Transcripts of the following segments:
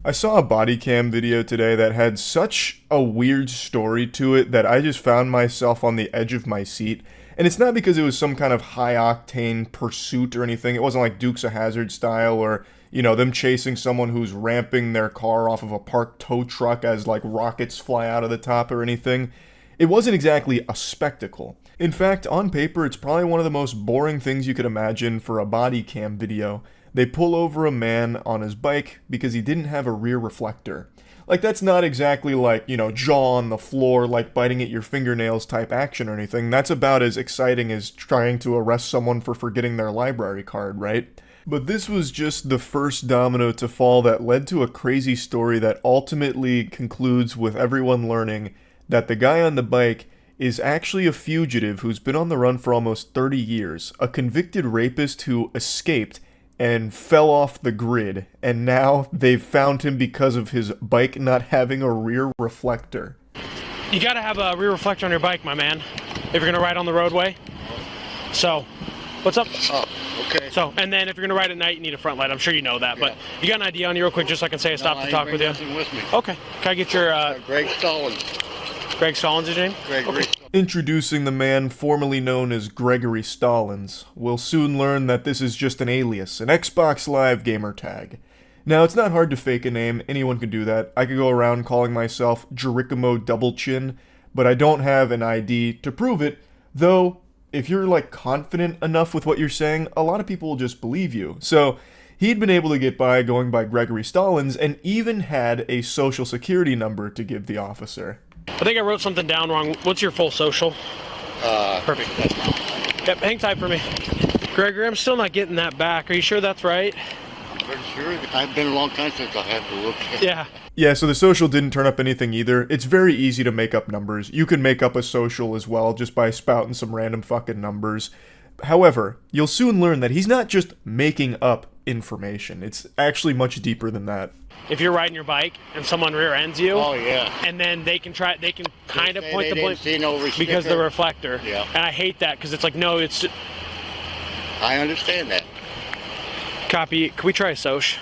I saw a body cam video today that had such a weird story to it that I just found myself on the edge of my seat. And it's not because it was some kind of high octane pursuit or anything. It wasn't like Dukes of Hazzard style or, them chasing someone who's ramping their car off of a parked tow truck as like rockets fly out of the top or anything. It wasn't exactly a spectacle. In fact, on paper, it's probably one of the most boring things you could imagine for a body cam video. They pull over a man on his bike because he didn't have a rear reflector. Like, that's not exactly like, jaw on the floor, like biting at your fingernails type action or anything. That's about as exciting as trying to arrest someone for forgetting their library card, right? But this was just the first domino to fall that led to a crazy story that ultimately concludes with everyone learning that the guy on the bike is actually a fugitive who's been on the run for almost 30 years, a convicted rapist who escaped and fell off the grid, and now they've found him because of his bike not having a rear reflector. You gotta have a rear reflector on your bike, my man, if you're gonna ride on the roadway. So, what's up? Oh, okay. So, and then if you're gonna ride at night, you need a front light. I'm sure you know that, but you got an idea on you real quick, just so I can say a stop to talk with you? With me. Okay. Can I get your, Greg Stallings. Greg Stallings, is your name? Gregory. Okay. Introducing the man formerly known as Gregory Stallings. We'll soon learn that this is just an alias, an Xbox Live gamer tag. Now, it's not hard to fake a name, anyone can do that. I could go around calling myself Jerichomo Double Chin, but I don't have an ID to prove it, though if you're confident enough with what you're saying, a lot of people will just believe you. So, he'd been able to get by going by Gregory Stallings and even had a social security number to give the officer. I think I wrote something down wrong. What's your full social? Perfect. Yep, hang tight for me. Gregory, I'm still not getting that back. Are you sure that's right? Pretty sure. I've been a long time since I had to look. Yeah. Yeah, so the social didn't turn up anything either. It's very easy to make up numbers. You can make up a social as well just by spouting some random fucking numbers. However, you'll soon learn that he's not just making up information. It's actually much deeper than that. If you're riding your bike and someone rear ends you, Oh, yeah. and then they can kind of They point the didn't blame see no because the sticker. reflector. Yeah. And I hate that because it's like, no, it's I understand that. copy. Can we try a soch?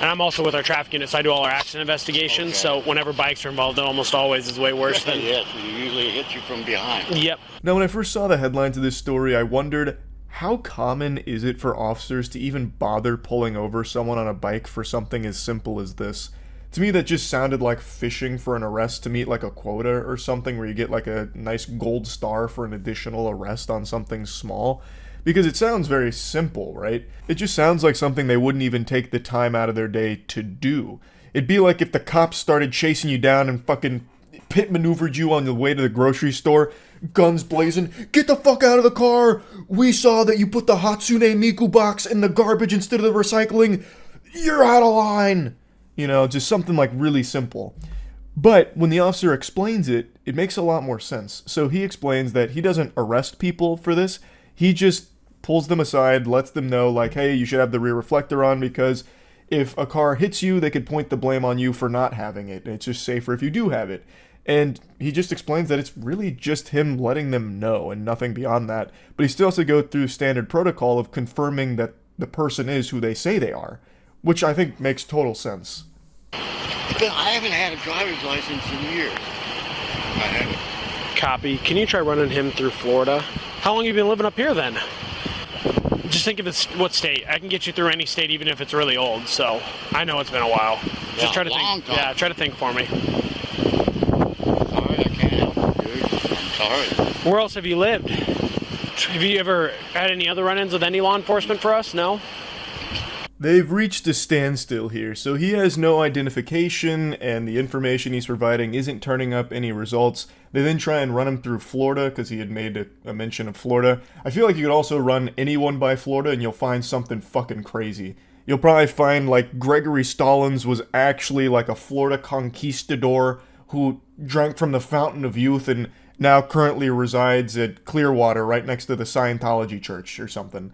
And I'm also with our traffic unit, so I do all our accident investigations. Okay. So whenever bikes are involved, it almost always is way worse than. Yes, it usually hits you from behind. Yep. Now, when I first saw the headline to this story, I wondered, how common is it for officers to even bother pulling over someone on a bike for something as simple as this? To me, that just sounded like fishing for an arrest to meet like a quota or something where you get like a nice gold star for an additional arrest on something small. Because it sounds very simple, right? It just sounds like something they wouldn't even take the time out of their day to do. It'd be like if the cops started chasing you down and fucking pit maneuvered you on the way to the grocery store, guns blazing, "Get the fuck out of the car! We saw that you put the Hatsune Miku box in the garbage instead of the recycling. You're out of line!" Just something like really simple. But when the officer explains it, it makes a lot more sense. So he explains that he doesn't arrest people for this. He just pulls them aside, lets them know, like, hey, you should have the rear reflector on because if a car hits you, they could point the blame on you for not having it. It's just safer if you do have it. And he just explains that it's really just him letting them know and nothing beyond that. But he still has to go through standard protocol of confirming that the person is who they say they are, which I think makes total sense. But I haven't had a driver's license in years. I haven't. Copy. Can you try running him through Florida? How long have you been living up here then? Just think of what state. I can get you through any state, even if it's really old. So I know it's been a while. Just Yeah, try to long think. time. Yeah, try to think for me. Sorry, I can't help you, dude. I'm sorry. Where else have you lived? Have you ever had any other run-ins with any law enforcement for us? No? They've reached a standstill here, so he has no identification, and the information he's providing isn't turning up any results. They then try and run him through Florida, because he had made a mention of Florida. I feel like you could also run anyone by Florida, and you'll find something fucking crazy. You'll probably find, Gregory Stallings was actually, a Florida conquistador who drank from the fountain of youth and now currently resides at Clearwater, right next to the Scientology church or something.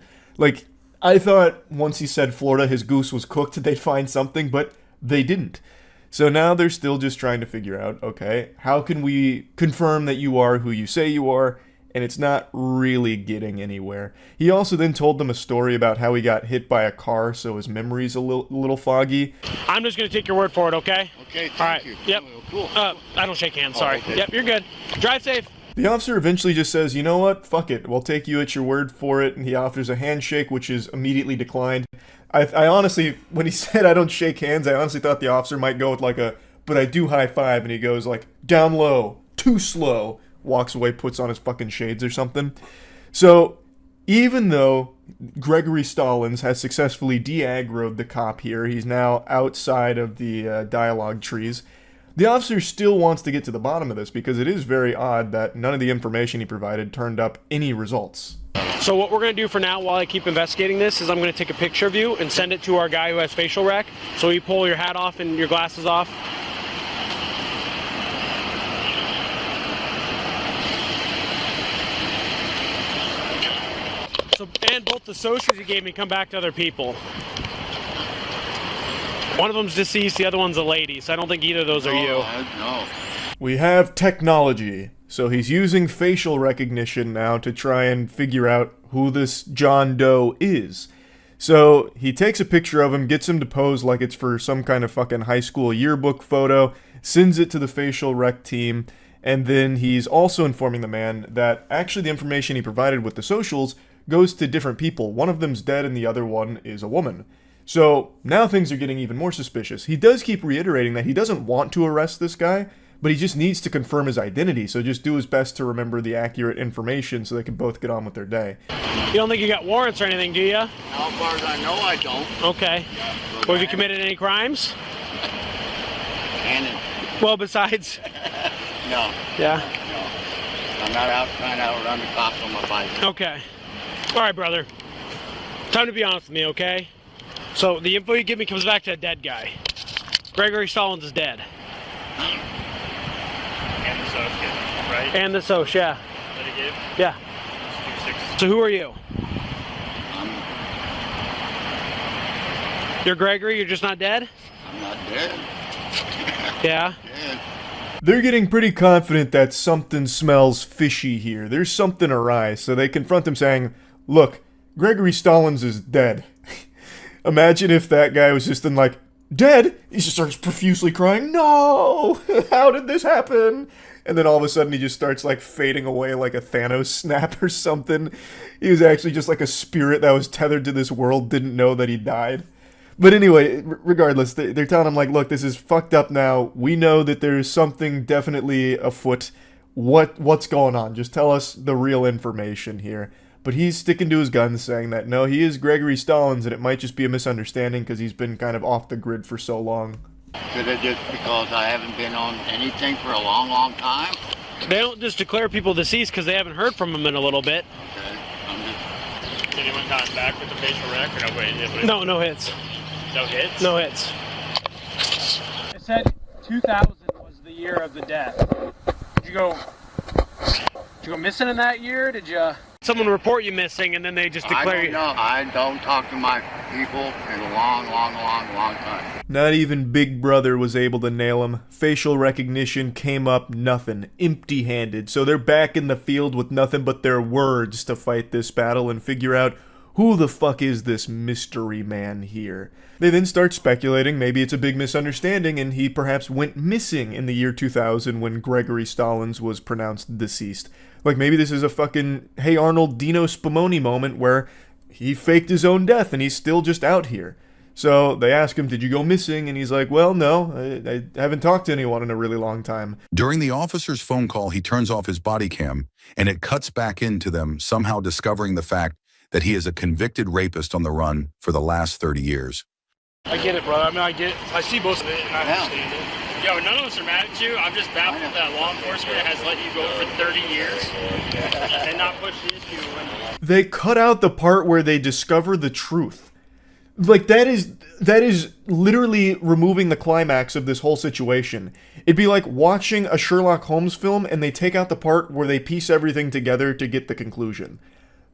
I thought once he said Florida, his goose was cooked, they'd find something, but they didn't. So now they're still just trying to figure out, okay, how can we confirm that you are who you say you are, and it's not really getting anywhere. He also then told them a story about how he got hit by a car, so his memory's a little foggy. I'm just going to take your word for it, okay? Okay, thank All right. you. Yep. Cool. I don't shake hands, sorry. Okay. Yep, you're good. Drive safe. The officer eventually just says, you know what, fuck it, we'll take you at your word for it, and he offers a handshake, which is immediately declined. I honestly, when he said I don't shake hands, I honestly thought the officer might go with like a, but I do high five, and he goes like, down low, too slow, walks away, puts on his fucking shades or something. So, even though Gregory Stallings has successfully de-aggroed the cop here, he's now outside of the dialogue trees, the officer still wants to get to the bottom of this because it is very odd that none of the information he provided turned up any results. So what we're going to do for now while I keep investigating this is I'm going to take a picture of you and send it to our guy who has facial rec. So you pull your hat off and your glasses off. So, and both the socials you gave me come back to other people. One of them's deceased, the other one's a lady, so I don't think either of those are you. No. We have technology, so he's using facial recognition now to try and figure out who this John Doe is. So he takes a picture of him, gets him to pose like it's for some kind of fucking high school yearbook photo, sends it to the facial rec team, and then he's also informing the man that actually the information he provided with the socials goes to different people. One of them's dead and the other one is a woman. So now things are getting even more suspicious. He does keep reiterating that he doesn't want to arrest this guy, but he just needs to confirm his identity, so just do his best to remember the accurate information so they can both get on with their day. You don't think you got warrants or anything, do you? As far as I know, I don't. Okay. Well, have you committed any crimes? And Well, besides... no. Yeah? No. I'm not out trying to outrun the cops on my bike. Okay. All right, brother. Time to be honest with me, okay? So the info you give me comes back to a dead guy. Gregory Stallings is dead. And the associate, right? And the Soch, yeah. That he gave? Yeah. 2-6. So who are you? You're Gregory, you're just not dead? I'm not dead. Yeah. Dead. They're getting pretty confident that something smells fishy here. There's something awry, so they confront him saying, look, Gregory Stallings is dead. Imagine if that guy was just in like, dead? He just starts profusely crying, no! How did this happen? And then all of a sudden he just starts like fading away like a Thanos snap or something. He was actually just like a spirit that was tethered to this world, didn't know that he died. But anyway, regardless, they're telling him like, look, this is fucked up now. We know that there's something definitely afoot. What's going on? Just tell us the real information here. But he's sticking to his guns, saying that, no, he is Gregory Stallings, and it might just be a misunderstanding because he's been kind of off the grid for so long. Could it just because I haven't been on anything for a long, long time? They don't just declare people deceased because they haven't heard from them in a little bit. Okay, I'm just... Did anyone come back with the facial rec or no? Wait, No, no hits. No hits? No hits. I said 2000 was the year of the death. Did you go missing in that year? Did you? Someone report you missing and then they just I declare don't you. know. I don't talk to my people in a long, long, long, long time. Not even Big Brother was able to nail him. Facial recognition came up nothing, empty-handed. So they're back in the field with nothing but their words to fight this battle and figure out who the fuck is this mystery man here. They then start speculating maybe it's a big misunderstanding and he perhaps went missing in the year 2000 when Gregory Stallings was pronounced deceased. Like maybe this is a fucking Hey Arnold Dino Spumoni moment where he faked his own death and he's still just out here. So they ask him, did you go missing? And he's like, well, no, I haven't talked to anyone in a really long time. During the officer's phone call, he turns off his body cam, and it cuts back into them somehow discovering the fact that he is a convicted rapist on the run for the last 30 years. I get it, brother. I mean, I see both of it and I understand it. Yo, none of us are mad at you. I'm just baffled that law enforcement has let you go for 30 years and not push the issue. They cut out the part where they discover the truth. Like, that is literally removing the climax of this whole situation. It'd be like watching a Sherlock Holmes film and they take out the part where they piece everything together to get the conclusion.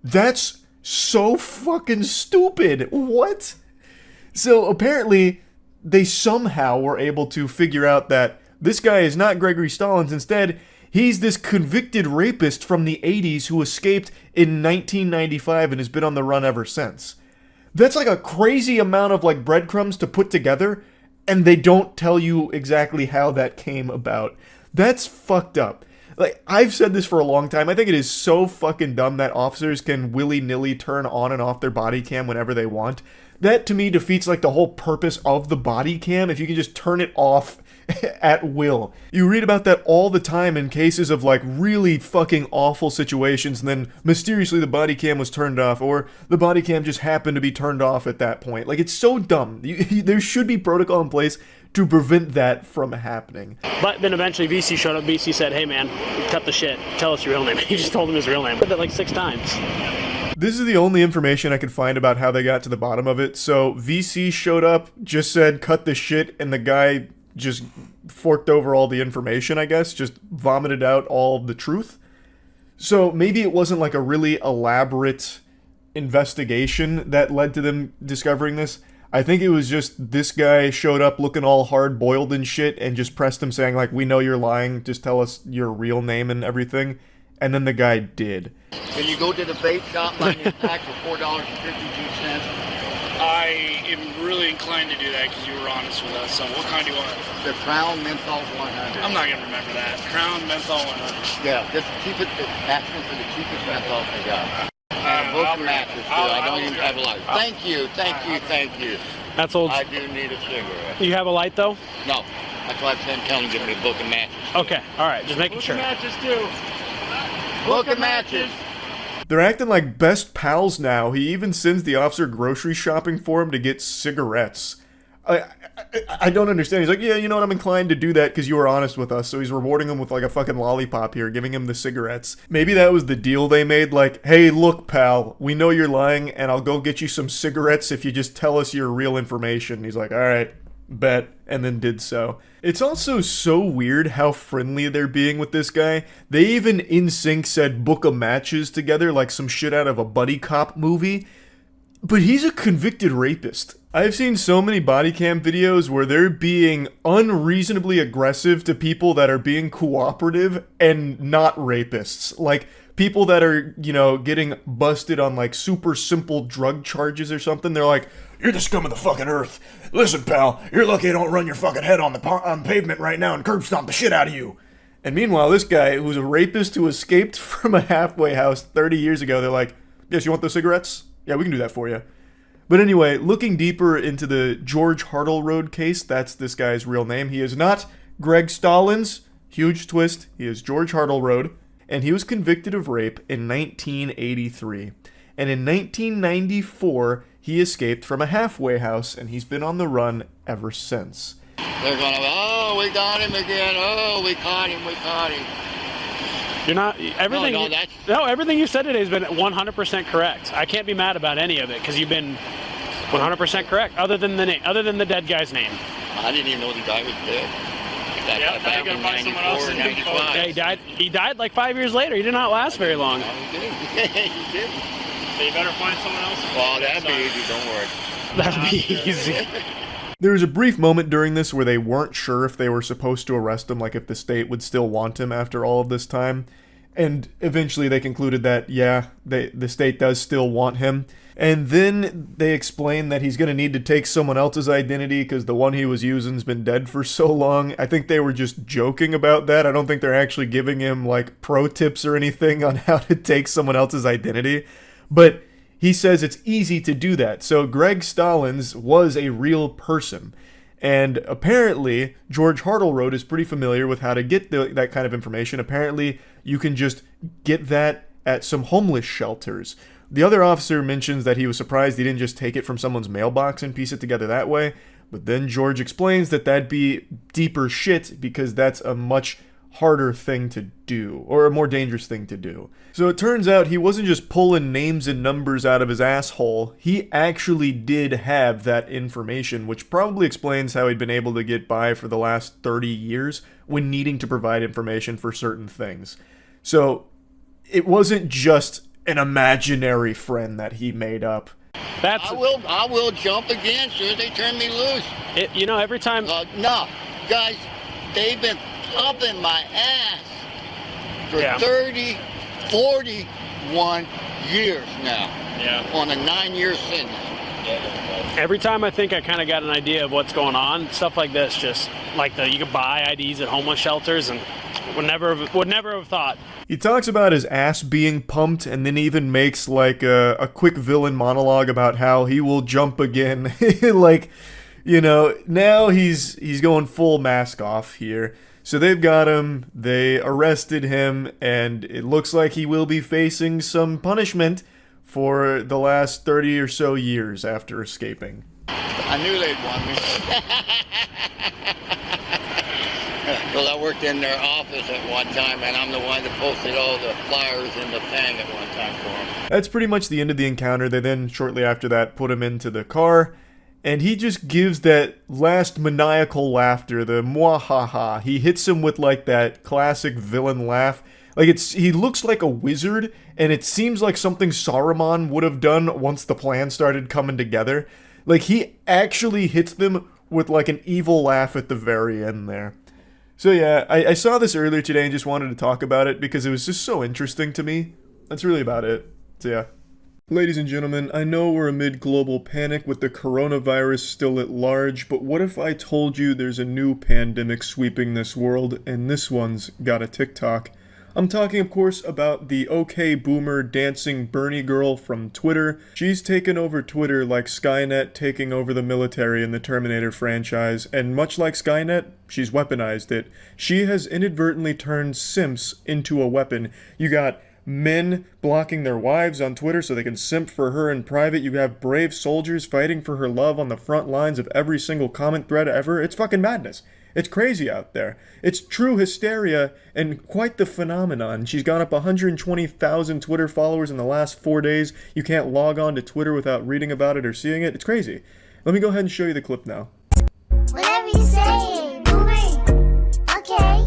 That's so fucking stupid. What? So apparently, they somehow were able to figure out that this guy is not Gregory Stallings. Instead, He's this convicted rapist from the 80s who escaped in 1995 and has been on the run ever since. That's like a crazy amount of like breadcrumbs to put together, and they don't tell you exactly how that came about. That's fucked up. Like, I've said this for a long time. I think it is so fucking dumb that officers can willy-nilly turn on and off their body cam whenever they want. That, to me, defeats, like, the whole purpose of the body cam if you can just turn it off at will. You read about that all the time in cases of, like, really fucking awful situations, and then mysteriously the body cam was turned off, or the body cam just happened to be turned off at that point. Like, it's so dumb. There should be protocol in place to prevent that from happening. But then eventually VC showed up. VC said, hey man, cut the shit. Tell us your real name. He just told him his real name. I did that like 6 times. This is the only information I could find about how they got to the bottom of it. So VC showed up, just said, cut the shit, and the guy just forked over all the information, I guess. Just vomited out all of the truth. So maybe it wasn't like a really elaborate investigation that led to them discovering this. I think it was just this guy showed up looking all hard-boiled and shit and just pressed him saying, like, we know you're lying, just tell us your real name and everything. And then the guy did. Can you go to the vape shop, buy me a pack for $4.52? I am really inclined to do that because you were honest with us. So what kind do you want? The Crown Menthol 100. I'm not going to remember that. Crown Menthol 100. Yeah, just keep it, ask me for the cheapest menthol they got. I'll matches, too. I don't even have a light. Thank you. That's old. I do need a cigarette. You have a light though? No. That's why I'm telling him to give me a book of matches. Okay, alright, just making sure. Matches too. Book of matches. They're acting like best pals now. He even sends the officer grocery shopping for him to get cigarettes. I don't understand. He's like, yeah, you know what, I'm inclined to do that because you were honest with us. So he's rewarding him with like a fucking lollipop here, giving him the cigarettes. Maybe that was the deal they made, like, hey, look, pal, we know you're lying, and I'll go get you some cigarettes if you just tell us your real information. He's like, alright, bet, and then did so. It's also so weird how friendly they're being with this guy. They even in sync said book of matches together like some shit out of a buddy cop movie. But he's a convicted rapist. I've seen so many body cam videos where they're being unreasonably aggressive to people that are being cooperative and not rapists. Like, people that are, you know, getting busted on, like, super simple drug charges or something. They're like, you're the scum of the fucking earth. Listen, pal, you're lucky I don't run your fucking head on the pavement right now and curb stomp the shit out of you. And meanwhile, this guy, who's a rapist who escaped from a halfway house 30 years ago, they're like, yes, you want those cigarettes? Yeah, we can do that for you. But anyway, looking deeper into the George Hartleroad case, that's this guy's real name. He is not Greg Stallings. Huge twist. He is George Hartleroad. And he was convicted of rape in 1983. And in 1994, he escaped from a halfway house, and he's been on the run ever since. They're going to, oh, we got him again. Oh, we caught him. You're not everything. No, everything you said today has been 100% correct. I can't be mad about any of it because you've been 100% correct. Other than the dead guy's name. I didn't even know the guy was dead. Yeah, now you gotta find someone else to do it. Yeah, he died like 5 years later. He did not last very long. No, he did. He did. So you better find someone else. Well, that'd be easy. Don't worry. That'd be easy. There was a brief moment during this where they weren't sure if they were supposed to arrest him, like if the state would still want him after all of this time. And eventually they concluded that, yeah, the state does still want him. And then they explained that he's going to need to take someone else's identity because the one he was using's been dead for so long. I think they were just joking about that. I don't think they're actually giving him, like, pro tips or anything on how to take someone else's identity. But he says it's easy to do that. So Greg Stallings was a real person. And apparently, George Hartleroad is pretty familiar with how to get that kind of information. Apparently, you can just get that at some homeless shelters. The other officer mentions that he was surprised he didn't just take it from someone's mailbox and piece it together that way. But then George explains that that'd be deeper shit because that's a much harder thing to do, or a more dangerous thing to do. So it turns out he wasn't just pulling names and numbers out of his asshole, he actually did have that information, which probably explains how he'd been able to get by for the last 30 years when needing to provide information for certain things. So it wasn't just an imaginary friend that he made up. I will jump again as soon as they turn me loose. Every time... No, guys, they've been pumping my ass. for Yeah. 30, 41 years now. Yeah. On a 9-year sentence. Every time I think I kind of got an idea of what's going on, stuff like this, just like you could buy IDs at homeless shelters, and would never have thought. He talks about his ass being pumped and then even makes like a quick villain monologue about how he will jump again. Like, you know, now he's going full mask off here. So they've got him, they arrested him, and it looks like he will be facing some punishment for the last 30 or so years after escaping. I knew they'd want me. Because I worked in their office at one time, and I'm the one that posted all the flyers in the thing at one time for them. That's pretty much the end of the encounter. They then, shortly after that, put him into the car, and he just gives that last maniacal laughter, the mwahaha. He hits him with like that classic villain laugh. Like he looks like a wizard, and it seems like something Saruman would have done once the plan started coming together. Like he actually hits them with like an evil laugh at the very end there. So yeah, I saw this earlier today and just wanted to talk about it because it was just so interesting to me. That's really about it. So yeah. Ladies and gentlemen, I know we're amid global panic with the coronavirus still at large, but what if I told you there's a new pandemic sweeping this world, and this one's got a TikTok? I'm talking, of course, about the OK Boomer dancing Bernie girl from Twitter. She's taken over Twitter like Skynet taking over the military in the Terminator franchise, and much like Skynet, she's weaponized it. She has inadvertently turned simps into a weapon. You got men blocking their wives on Twitter so they can simp for her in private. You have brave soldiers fighting for her love on the front lines of every single comment thread ever. It's fucking madness. It's crazy out there. It's true hysteria and quite the phenomenon. She's gone up 120,000 Twitter followers in the last 4 days. You can't log on to Twitter without reading about it or seeing it. It's crazy. Let me go ahead and show you the clip now. Whatever you say, boomer. Okay,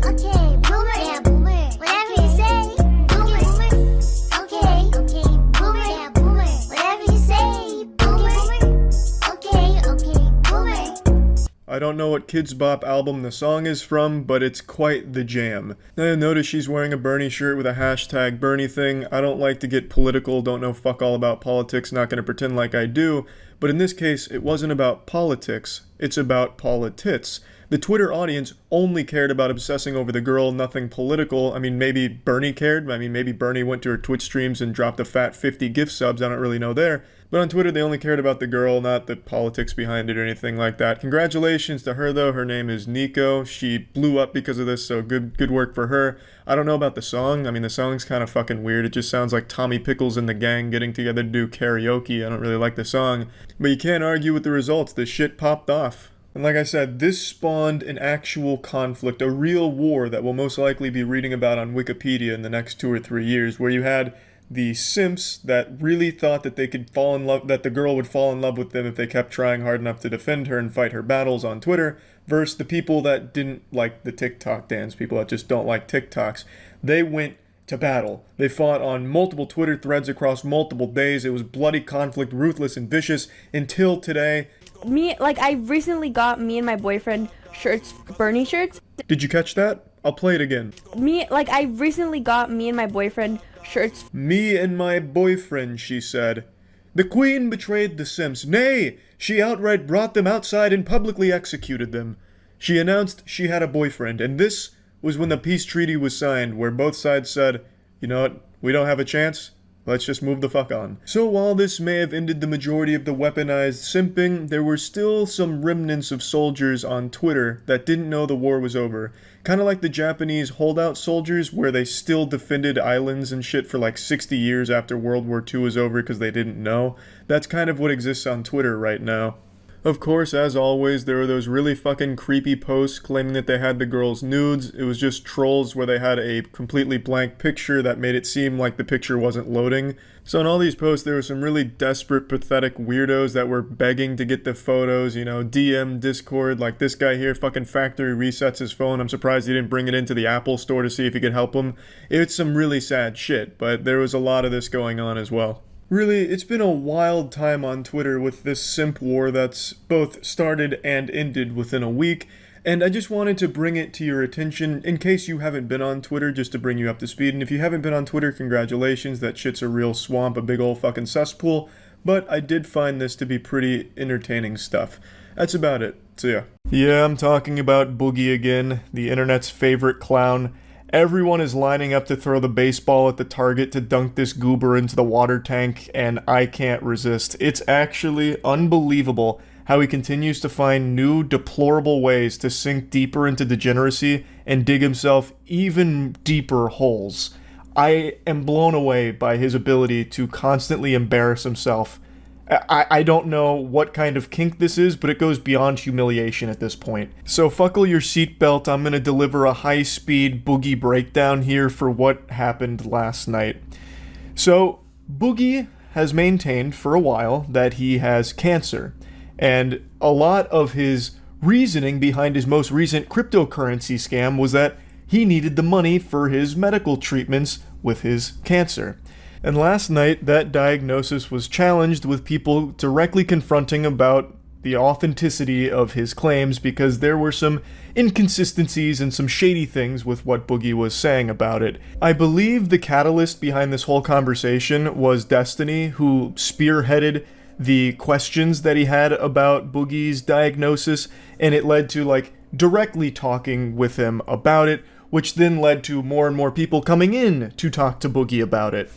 boomer. Yeah, boomer. Whatever you say, boomer. Okay, boomer. Yeah, boomer. Whatever you say, boomer. Okay, boomer. I don't know what Kids Bop album the song is from, but it's quite the jam. Now you'll notice she's wearing a Bernie shirt with a hashtag Bernie thing. I don't like to get political, don't know fuck all about politics, not gonna pretend like I do, but in this case, it wasn't about politics, it's about politics. The Twitter audience only cared about obsessing over the girl, nothing political. I mean, maybe Bernie cared. I mean, maybe Bernie went to her Twitch streams and dropped a fat 50 gift subs. I don't really know there. But on Twitter, they only cared about the girl, not the politics behind it or anything like that. Congratulations to her, though. Her name is Nico. She blew up because of this, so good work for her. I don't know about the song. I mean, the song's kind of fucking weird. It just sounds like Tommy Pickles and the gang getting together to do karaoke. I don't really like the song. But you can't argue with the results. This shit popped off. And like I said, this spawned an actual conflict, a real war that we'll most likely be reading about on Wikipedia in the next 2 or 3 years, where you had the simps that really thought that they could fall in love, that the girl would fall in love with them if they kept trying hard enough to defend her and fight her battles on Twitter, versus the people that didn't like the TikTok dance, people that just don't like TikToks. They went to battle. They fought on multiple Twitter threads across multiple days. It was bloody conflict, ruthless and vicious, until today. I recently got me and my boyfriend shirts, Bernie shirts. Did you catch that? I'll play it again. I recently got me and my boyfriend shirts. Me and my boyfriend, she said. The queen betrayed the simps. Nay, she outright brought them outside and publicly executed them. She announced she had a boyfriend, and this was when the peace treaty was signed, where both sides said, you know what, we don't have a chance. Let's just move the fuck on. So while this may have ended the majority of the weaponized simping, there were still some remnants of soldiers on Twitter that didn't know the war was over. Kind of like the Japanese holdout soldiers, where they still defended islands and shit for like 60 years after World War II was over because they didn't know. That's kind of what exists on Twitter right now. Of course, as always, there were those really fucking creepy posts claiming that they had the girl's nudes. It was just trolls where they had a completely blank picture that made it seem like the picture wasn't loading. So in all these posts, there were some really desperate, pathetic weirdos that were begging to get the photos, you know, DM, Discord, like this guy here fucking factory resets his phone. I'm surprised he didn't bring it into the Apple store to see if he could help him. It's some really sad shit, but there was a lot of this going on as well. Really, it's been a wild time on Twitter with this simp war that's both started and ended within a week, And I just wanted to bring it to your attention in case you haven't been on Twitter, just to bring you up to speed. And if you haven't been on Twitter, congratulations. That shit's a real swamp, a big old fucking cesspool. But I did find this to be pretty entertaining stuff. That's about it. So yeah. Yeah, I'm talking about Boogie again, the internet's favorite clown. Everyone is lining up to throw the baseball at the target to dunk this goober into the water tank, and I can't resist. It's actually unbelievable how he continues to find new, deplorable ways to sink deeper into degeneracy and dig himself even deeper holes. I am blown away by his ability to constantly embarrass himself. I don't know what kind of kink this is, but it goes beyond humiliation at this point. So buckle your seatbelt, I'm gonna deliver a high-speed Boogie breakdown here for what happened last night. So, Boogie has maintained for a while that he has cancer, and a lot of his reasoning behind his most recent cryptocurrency scam was that he needed the money for his medical treatments with his cancer. And last night, that diagnosis was challenged with people directly confronting about the authenticity of his claims because there were some inconsistencies and some shady things with what Boogie was saying about it. I believe the catalyst behind this whole conversation was Destiny, who spearheaded the questions that he had about Boogie's diagnosis, and it led to, directly talking with him about it, which then led to more and more people coming in to talk to Boogie about it.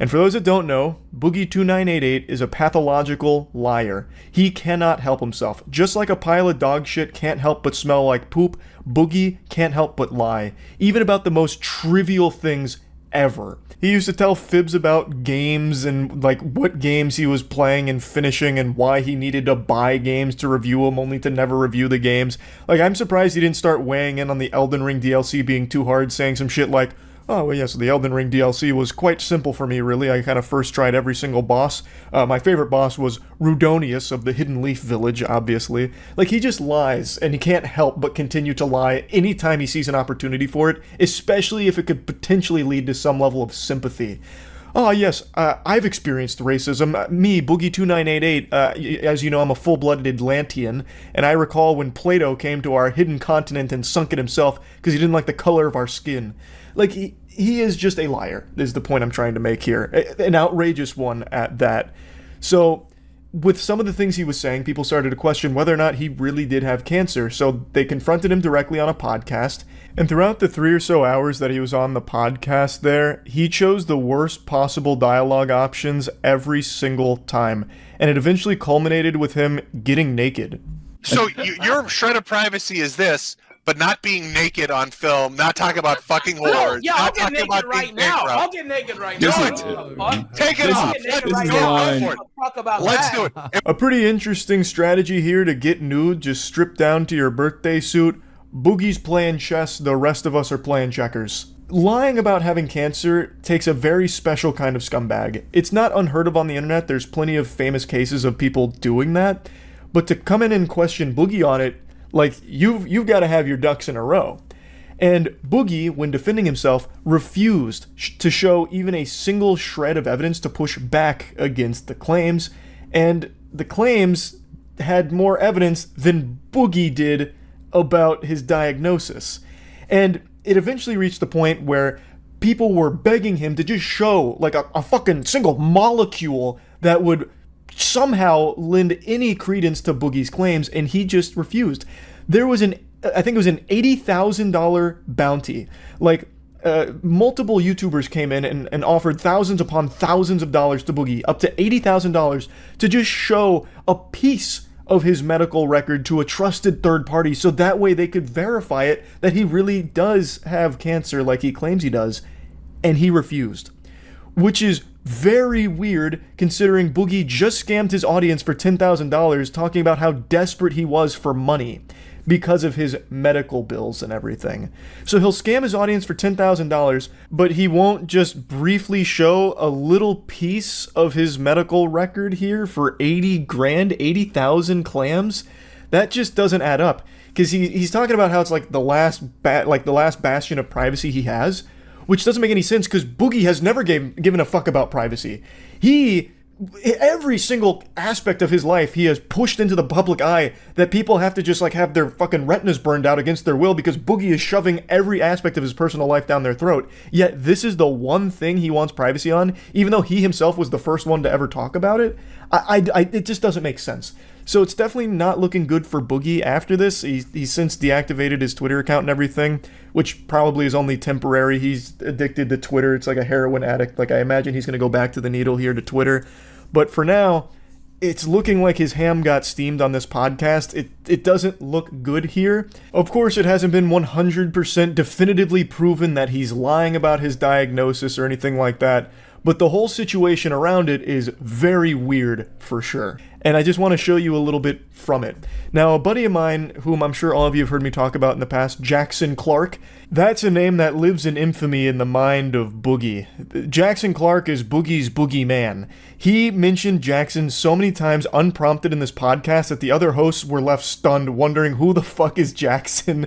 And for those that don't know, Boogie2988 is a pathological liar. He cannot help himself. Just like a pile of dog shit can't help but smell like poop, Boogie can't help but lie. Even about the most trivial things ever. He used to tell fibs about games and what games he was playing and finishing and why he needed to buy games to review them only to never review the games. I'm surprised he didn't start weighing in on the Elden Ring DLC being too hard, saying some shit like, oh, well, yeah, so the Elden Ring DLC was quite simple for me, really. I kind of first tried every single boss. My favorite boss was Rudonius of the Hidden Leaf Village, obviously. He just lies, and he can't help but continue to lie anytime he sees an opportunity for it, especially if it could potentially lead to some level of sympathy. Oh, yes, I've experienced racism. Me, Boogie2988, as you know, I'm a full-blooded Atlantean, and I recall when Plato came to our hidden continent and sunk it himself because he didn't like the color of our skin. He is just a liar, is the point I'm trying to make here. An outrageous one at that. So, with some of the things he was saying, people started to question whether or not he really did have cancer, so they confronted him directly on a podcast, and throughout the 3 or so hours that he was on the podcast there, he chose the worst possible dialogue options every single time, and it eventually culminated with him getting naked. So, your shred of privacy is this, but not being naked on film, not talking about fucking whores. Yeah, I'll get naked right now. I'll get naked right now. Take it off. Let's do it. A pretty interesting strategy here to get nude, just strip down to your birthday suit. Boogie's playing chess, the rest of us are playing checkers. Lying about having cancer takes a very special kind of scumbag. It's not unheard of on the internet, there's plenty of famous cases of people doing that, but to come in and question Boogie on it, you've got to have your ducks in a row. And Boogie, when defending himself, refused to show even a single shred of evidence to push back against the claims, and the claims had more evidence than Boogie did about his diagnosis. And it eventually reached the point where people were begging him to just show a fucking single molecule that would somehow lend any credence to Boogie's claims, and he just refused. There was I think it was an $80,000 bounty. Multiple YouTubers came in and offered thousands upon thousands of dollars to Boogie, up to $80,000, to just show a piece of his medical record to a trusted third party, so that way they could verify it, that he really does have cancer like he claims he does, and he refused. Which is very weird, considering Boogie just scammed his audience for $10,000 talking about how desperate he was for money because of his medical bills and everything. So he'll scam his audience for $10,000, but he won't just briefly show a little piece of his medical record here for 80 grand, 80,000 clams? That just doesn't add up. Because he's talking about how it's the last bastion of privacy he has, which doesn't make any sense because Boogie has never given a fuck about privacy. He every single aspect of his life he has pushed into the public eye that people have to just like have their fucking retinas burned out against their will because Boogie is shoving every aspect of his personal life down their throat. Yet this is the one thing he wants privacy on, even though he himself was the first one to ever talk about it. It just doesn't make sense. So it's definitely not looking good for Boogie after this. He's since deactivated his Twitter account and everything, which probably is only temporary. He's addicted to Twitter. It's like a heroin addict. Like, I imagine he's going to go back to the needle here to Twitter. But for now, it's looking like his ham got steamed on this podcast. It doesn't look good here. Of course, it hasn't been 100% definitively proven that he's lying about his diagnosis or anything like that. But the whole situation around it is very weird for sure. And I just want to show you a little bit from it. Now, a buddy of mine, whom I'm sure all of you have heard me talk about in the past, Jackson Clark, that's a name that lives in infamy in the mind of Boogie. Jackson Clark is Boogie's boogeyman. He mentioned Jackson so many times unprompted in this podcast that the other hosts were left stunned, wondering who the fuck is Jackson?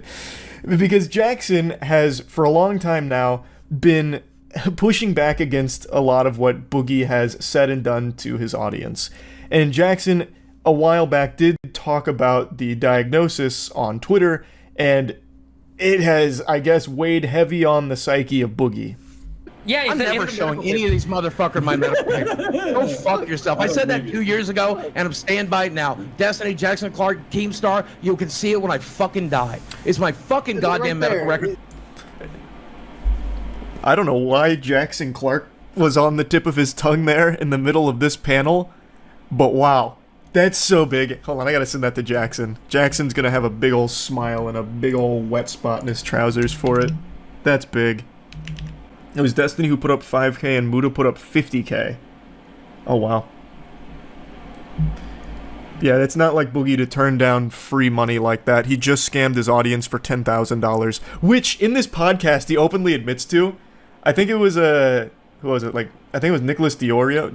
Because Jackson has, for a long time now, been pushing back against a lot of what Boogie has said and done to his audience. And Jackson, a while back, did talk about the diagnosis on Twitter, and it has, I guess, weighed heavy on the psyche of Boogie. Yeah, I'm never showing any of these motherfuckers my medical paper. Go fuck yourself. I said that 2 years ago, and I'm staying by it now. Destiny, Jackson Clark, Keemstar, you can see it when I fucking die. It's my fucking goddamn medical record. I don't know why Jackson Clark was on the tip of his tongue there in the middle of this panel, but wow, that's so big. Hold on, I gotta send that to Jackson. Jackson's gonna have a big old smile and a big old wet spot in his trousers for it. That's big. It was Destiny who put up 5K and Muda put up 50K. Oh wow. Yeah, it's not like Boogie to turn down free money like that. He just scammed his audience for $10,000, which in this podcast he openly admits to. I think it was who was it? Like, I think it was Nicholas Diorio.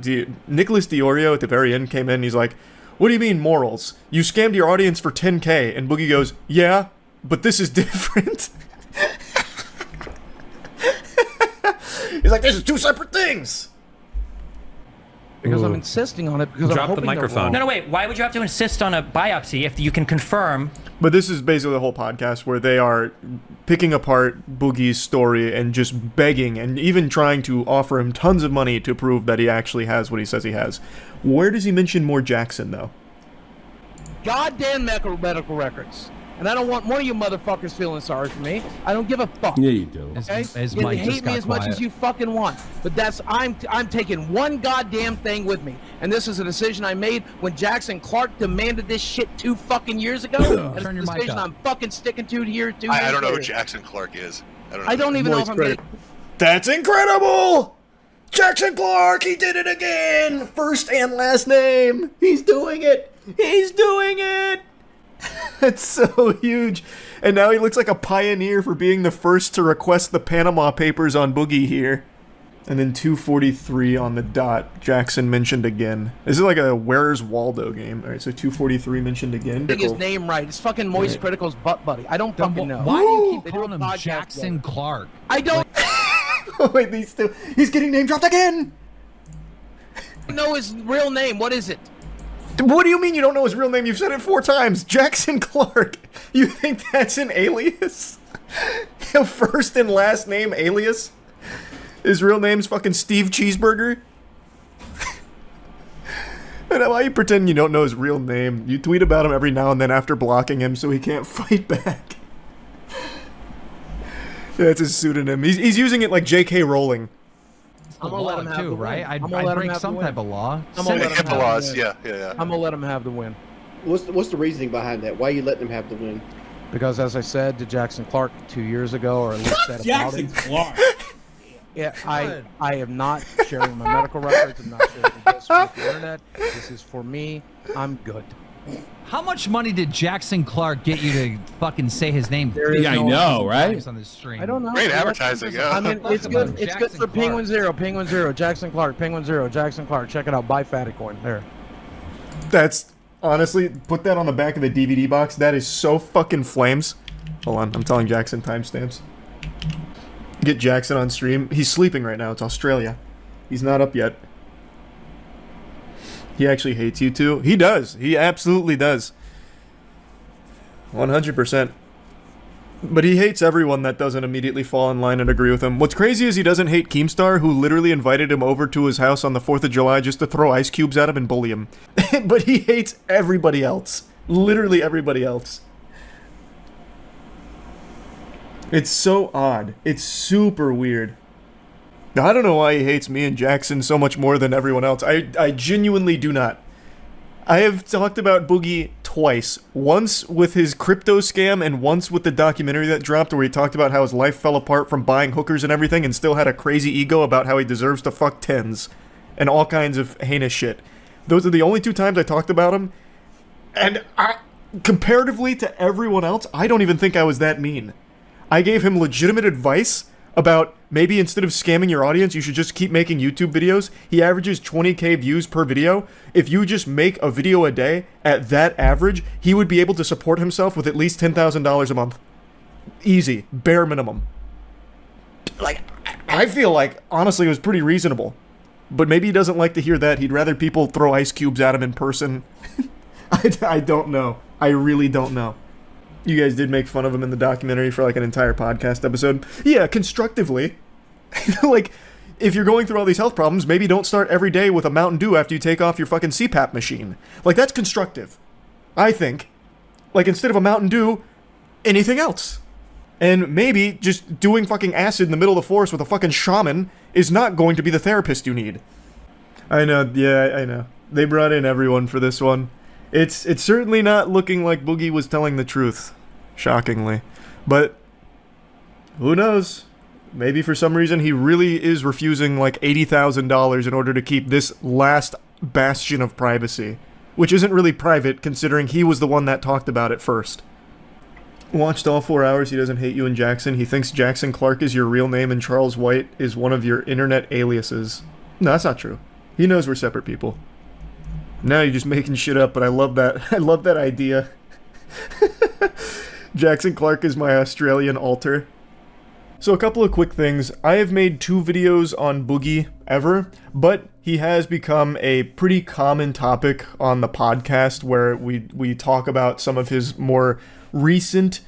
Nicholas Diorio at the very end came in and he's like, "What do you mean morals? You scammed your audience for 10K." And Boogie goes, "Yeah, but this is different." He's like, "This is two separate things." Because I'm insisting on it. Because Drop the microphone. No, wait. Why would you have to insist on a biopsy if you can confirm? But this is basically the whole podcast where they are picking apart Boogie's story and just begging and even trying to offer him tons of money to prove that he actually has what he says he has. Where does he mention more Jackson, though? Goddamn medical records. And I don't want one of you motherfuckers feeling sorry for me. I don't give a fuck. Yeah, you do. Okay? You can hate me as much as you fucking want. But I'm taking one goddamn thing with me. And this is a decision I made when Jackson Clark demanded this shit 2 fucking years ago. And it's a decision I'm fucking sticking to here 2 years I don't know later. who Jackson Clark is. I don't even know if I'm getting... That's incredible! Jackson Clark, he did it again! First and last name! He's doing it! He's doing it! That's so huge. And now he looks like a pioneer for being the first to request the Panama Papers on Boogie here. And then 2:43 on the dot, Jackson mentioned again. This is like a Where's Waldo game. Alright, so 2:43 mentioned again. Getting his name right. It's fucking Moist Critical's butt buddy. I don't fucking know. Why do you keep calling him Jackson Clark? I don't... Oh, wait, he's getting name dropped again! I know his real name. What is it? What do you mean you don't know his real name? You've said it 4 times. Jackson Clark. You think that's an alias? A first and last name alias? His real name's fucking Steve Cheeseburger? And why you pretend you don't know his real name? You tweet about him every now and then after blocking him so he can't fight back. Yeah, that's his pseudonym. He's using it like J.K. Rowling. I'm gonna let him have the win. Right? I'd break some type of law. I'm gonna let him have the laws. win. Yeah. I'm gonna let him have the win. What's the reasoning behind that? Why are you letting him have the win? Because as I said to Jackson Clark 2 years ago, or at least said about it. Clark. Yeah, I am not sharing my medical records. I'm not sharing this with the internet. This is for me. I'm good. How much money did Jackson Clark get you to fucking say his name? Yeah, I know, right? On the stream? I don't know. Great advertising, yeah. I mean, it's good. It's good Jackson for Clark. Penguinz0. Penguinz0. Jackson Clark. Penguinz0. Jackson Clark. Check it out. Buy Fatty Coin. There. That's, honestly, put that on the back of the DVD box. That is so fucking flames. Hold on, I'm telling Jackson timestamps. Get Jackson on stream. He's sleeping right now. It's Australia. He's not up yet. He actually hates you too? He does. He absolutely does. 100%. But he hates everyone that doesn't immediately fall in line and agree with him. What's crazy is he doesn't hate Keemstar, who literally invited him over to his house on the 4th of July just to throw ice cubes at him and bully him. But he hates everybody else. Literally everybody else. It's so odd. It's super weird. I don't know why he hates me and Jackson so much more than everyone else. I genuinely do not. I have talked about Boogie twice. Once with his crypto scam and once with the documentary that dropped where he talked about how his life fell apart from buying hookers and everything and still had a crazy ego about how he deserves to fuck tens and all kinds of heinous shit. Those are the only 2 times I talked about him. And comparatively to everyone else, I don't even think I was that mean. I gave him legitimate advice about maybe instead of scamming your audience, you should just keep making YouTube videos. He averages 20k views per video. If you just make a video a day at that average, he would be able to support himself with at least $10,000 a month. Easy. Bare minimum. Like, I feel like, honestly, it was pretty reasonable. But maybe he doesn't like to hear that. He'd rather people throw ice cubes at him in person. I don't know. I really don't know. You guys did make fun of him in the documentary for like an entire podcast episode. Yeah, constructively. Like, if you're going through all these health problems, maybe don't start every day with a Mountain Dew after you take off your fucking CPAP machine. Like, that's constructive. I think. Like, instead of a Mountain Dew, anything else. And maybe just doing fucking acid in the middle of the forest with a fucking shaman is not going to be the therapist you need. I know, yeah, I know. They brought in everyone for this one. It's certainly not looking like Boogie was telling the truth. Shockingly. But who knows? Maybe for some reason he really is refusing like $80,000 in order to keep this last bastion of privacy. Which isn't really private considering he was the one that talked about it first. Watched all 4 hours. He doesn't hate you and Jackson. He thinks Jackson Clark is your real name and Charles White is one of your internet aliases. No, that's not true. He knows we're separate people. Now you're just making shit up, but I love that. I love that idea. Jackson Clark is my Australian alter. So a couple of quick things. I have made 2 videos on Boogie ever, but he has become a pretty common topic on the podcast where we talk about some of his more recent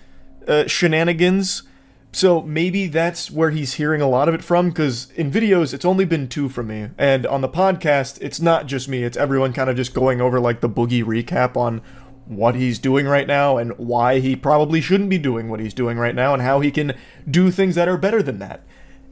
shenanigans. So maybe that's where he's hearing a lot of it from, because in videos, it's only been 2 from me. And on the podcast, it's not just me, it's everyone kind of just going over like the Boogie recap on what he's doing right now and why he probably shouldn't be doing what he's doing right now and how he can do things that are better than that.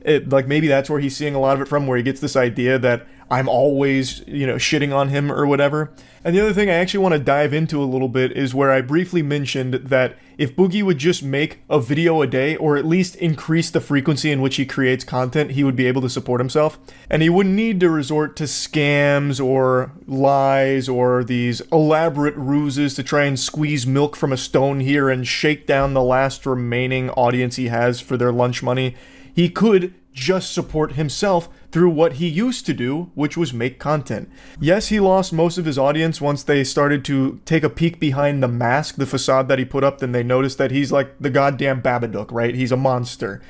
Like maybe that's where he's seeing a lot of it from, where he gets this idea that I'm always, shitting on him or whatever. And the other thing I actually want to dive into a little bit is where I briefly mentioned that if Boogie would just make a video a day, or at least increase the frequency in which he creates content, he would be able to support himself. And he wouldn't need to resort to scams or lies or these elaborate ruses to try and squeeze milk from a stone here and shake down the last remaining audience he has for their lunch money. He could just support himself through what he used to do, which was make content. Yes, he lost most of his audience once they started to take a peek behind the mask, the facade that he put up, then they noticed that he's like the goddamn Babadook, right? He's a monster.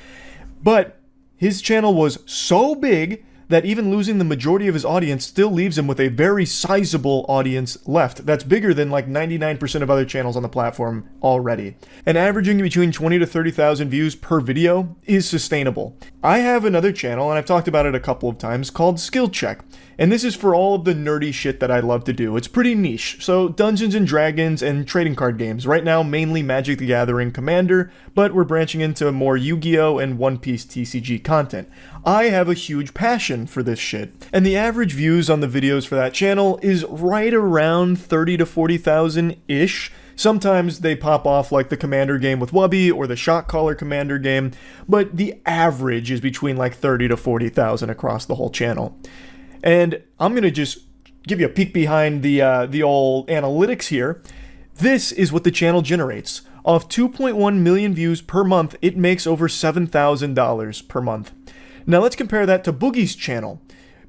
But his channel was so big that even losing the majority of his audience still leaves him with a very sizable audience left. That's bigger than like 99% of other channels on the platform already. And averaging between 20 to 30,000 views per video is sustainable. I have another channel, and I've talked about it a couple of times, called Skill Check. And this is for all of the nerdy shit that I love to do. It's pretty niche. So Dungeons and Dragons and trading card games. Right now, mainly Magic the Gathering Commander, but we're branching into more Yu-Gi-Oh! And One Piece TCG content. I have a huge passion for this shit. And the average views on the videos for that channel is right around 30 to 40,000-ish. Sometimes they pop off like the Commander game with Wubby or the Shot Caller Commander game, but the average is between like 30 to 40,000 across the whole channel. And I'm going to just give you a peek behind the old analytics here. This is what the channel generates. Off 2.1 million views per month, it makes over $7,000 per month. Now let's compare that to Boogie's channel.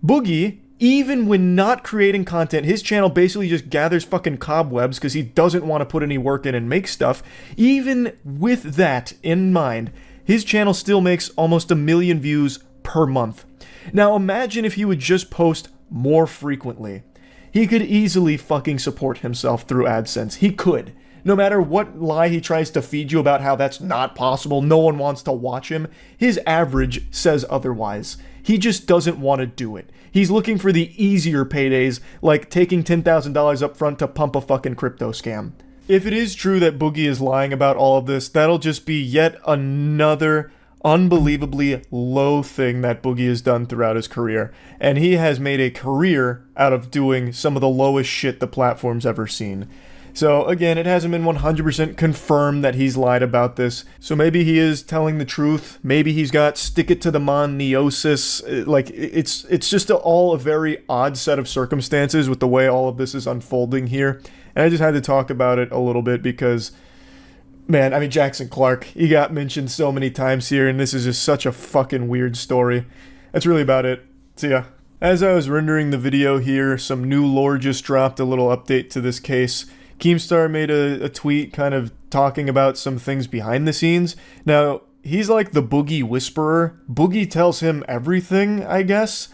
Boogie, even when not creating content, his channel basically just gathers fucking cobwebs because he doesn't want to put any work in and make stuff. Even with that in mind, his channel still makes almost 1 million views per month. Now imagine if he would just post more frequently. He could easily fucking support himself through AdSense. He could. No matter what lie he tries to feed you about how that's not possible, no one wants to watch him, his average says otherwise. He just doesn't want to do it. He's looking for the easier paydays, like taking $10,000 up front to pump a fucking crypto scam. If it is true that Boogie is lying about all of this, that'll just be yet another unbelievably low thing that Boogie has done throughout his career. And he has made a career out of doing some of the lowest shit the platform's ever seen. So again, it hasn't been 100% confirmed that he's lied about this. So maybe he is telling the truth. Maybe he's got stick it to the man-neosis. Like, it's just all a very odd set of circumstances with the way all of this is unfolding here. And I just had to talk about it a little bit because, man, I mean, Jackson Clark, he got mentioned so many times here, and this is just such a fucking weird story. That's really about it. See ya. As I was rendering the video here, some new lore just dropped, a little update to this case. Keemstar made a tweet kind of talking about some things behind the scenes. Now, he's like the Boogie whisperer. Boogie tells him everything, I guess.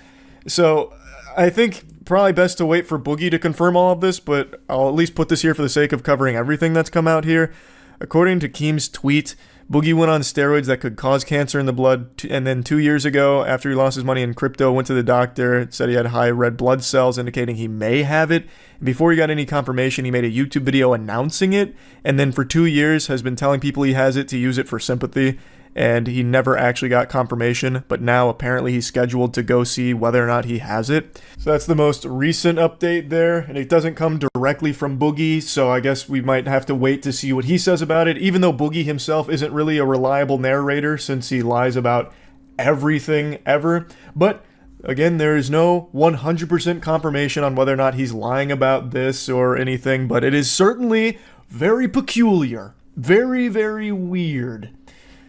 So, I think probably best to wait for Boogie to confirm all of this, but I'll at least put this here for the sake of covering everything that's come out here. According to Keem's tweet, Boogie went on steroids that could cause cancer in the blood, and then 2 years ago, after he lost his money in crypto, went to the doctor, said he had high red blood cells, indicating he may have it. And before he got any confirmation, he made a YouTube video announcing it, and then for 2 years has been telling people he has it to use it for sympathy, and he never actually got confirmation, but now apparently he's scheduled to go see whether or not he has it. So that's the most recent update there, and it doesn't come directly from Boogie, so I guess we might have to wait to see what he says about it, even though Boogie himself isn't really a reliable narrator since he lies about everything ever. But again, there is no 100% confirmation on whether or not he's lying about this or anything, but it is certainly very peculiar. Very, very weird.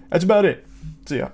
That's about it. See ya.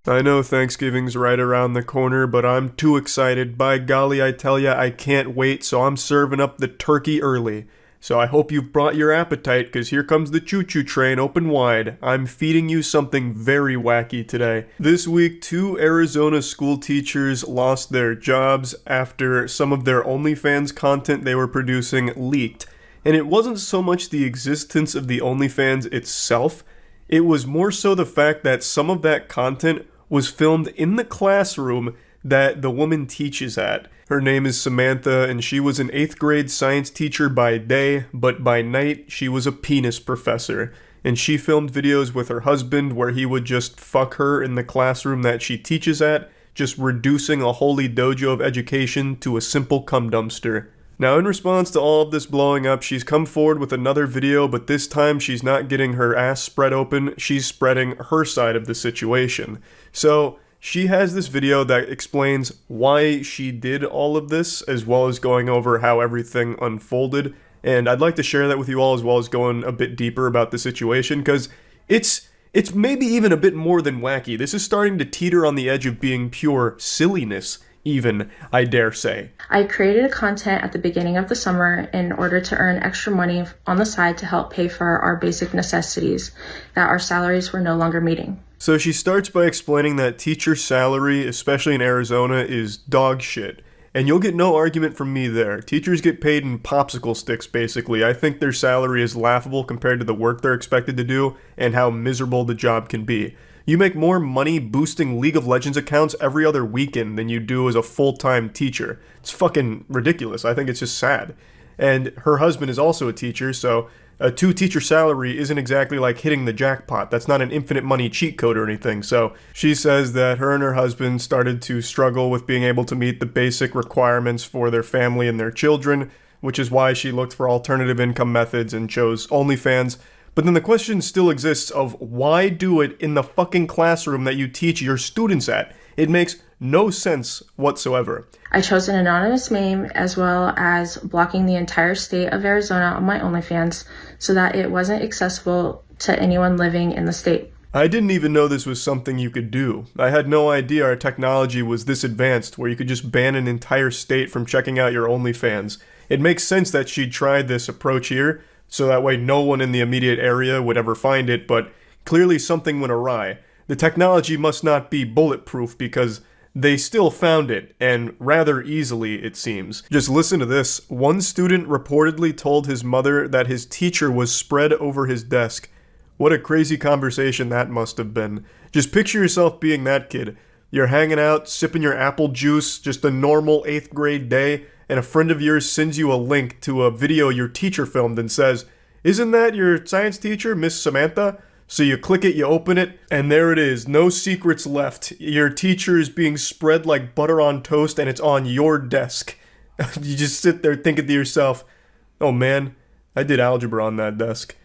I know Thanksgiving's right around the corner, but I'm too excited. By golly, I tell ya, I can't wait, so I'm serving up the turkey early. So I hope you've brought your appetite, because here comes the choo-choo train open wide. I'm feeding you something very wacky today. This week, 2 Arizona school teachers lost their jobs after some of their OnlyFans content they were producing leaked. And it wasn't so much the existence of the OnlyFans itself, it was more so the fact that some of that content was filmed in the classroom that the woman teaches at. Her name is Samantha, and she was an 8th grade science teacher by day, but by night, she was a penis professor. And she filmed videos with her husband where he would just fuck her in the classroom that she teaches at, just reducing a holy dojo of education to a simple cum dumpster. Now, in response to all of this blowing up, she's come forward with another video, but this time she's not getting her ass spread open, she's spreading her side of the situation. So, she has this video that explains why she did all of this, as well as going over how everything unfolded, and I'd like to share that with you all, as well as going a bit deeper about the situation, because it's maybe even a bit more than wacky. This is starting to teeter on the edge of being pure silliness, even, I dare say. I created content at the beginning of the summer in order to earn extra money on the side to help pay for our basic necessities that our salaries were no longer meeting. So she starts by explaining that teacher salary, especially in Arizona, is dog shit. And you'll get no argument from me there. Teachers get paid in popsicle sticks, basically. I think their salary is laughable compared to the work they're expected to do and how miserable the job can be. You make more money boosting League of Legends accounts every other weekend than you do as a full-time teacher. It's fucking ridiculous. I think it's just sad. And her husband is also a teacher, so a 2-teacher salary isn't exactly like hitting the jackpot. That's not an infinite money cheat code or anything. So she says that her and her husband started to struggle with being able to meet the basic requirements for their family and their children, which is why she looked for alternative income methods and chose OnlyFans. But then the question still exists of why do it in the fucking classroom that you teach your students at? It makes no sense whatsoever. I chose an anonymous name as well as blocking the entire state of Arizona on my OnlyFans so that it wasn't accessible to anyone living in the state. I didn't even know this was something you could do. I had no idea our technology was this advanced where you could just ban an entire state from checking out your OnlyFans. It makes sense that she tried this approach here, so that way no one in the immediate area would ever find it, but clearly something went awry. The technology must not be bulletproof because they still found it, and rather easily, it seems. Just listen to this. One student reportedly told his mother that his teacher was spread over his desk. What a crazy conversation that must have been. Just picture yourself being that kid. You're hanging out, sipping your apple juice, just a normal 8th grade day, and a friend of yours sends you a link to a video your teacher filmed and says, "Isn't that your science teacher, Miss Samantha?" So you click it, you open it, and there it is. No secrets left. Your teacher is being spread like butter on toast, and it's on your desk. You just sit there thinking to yourself, oh man, I did algebra on that desk.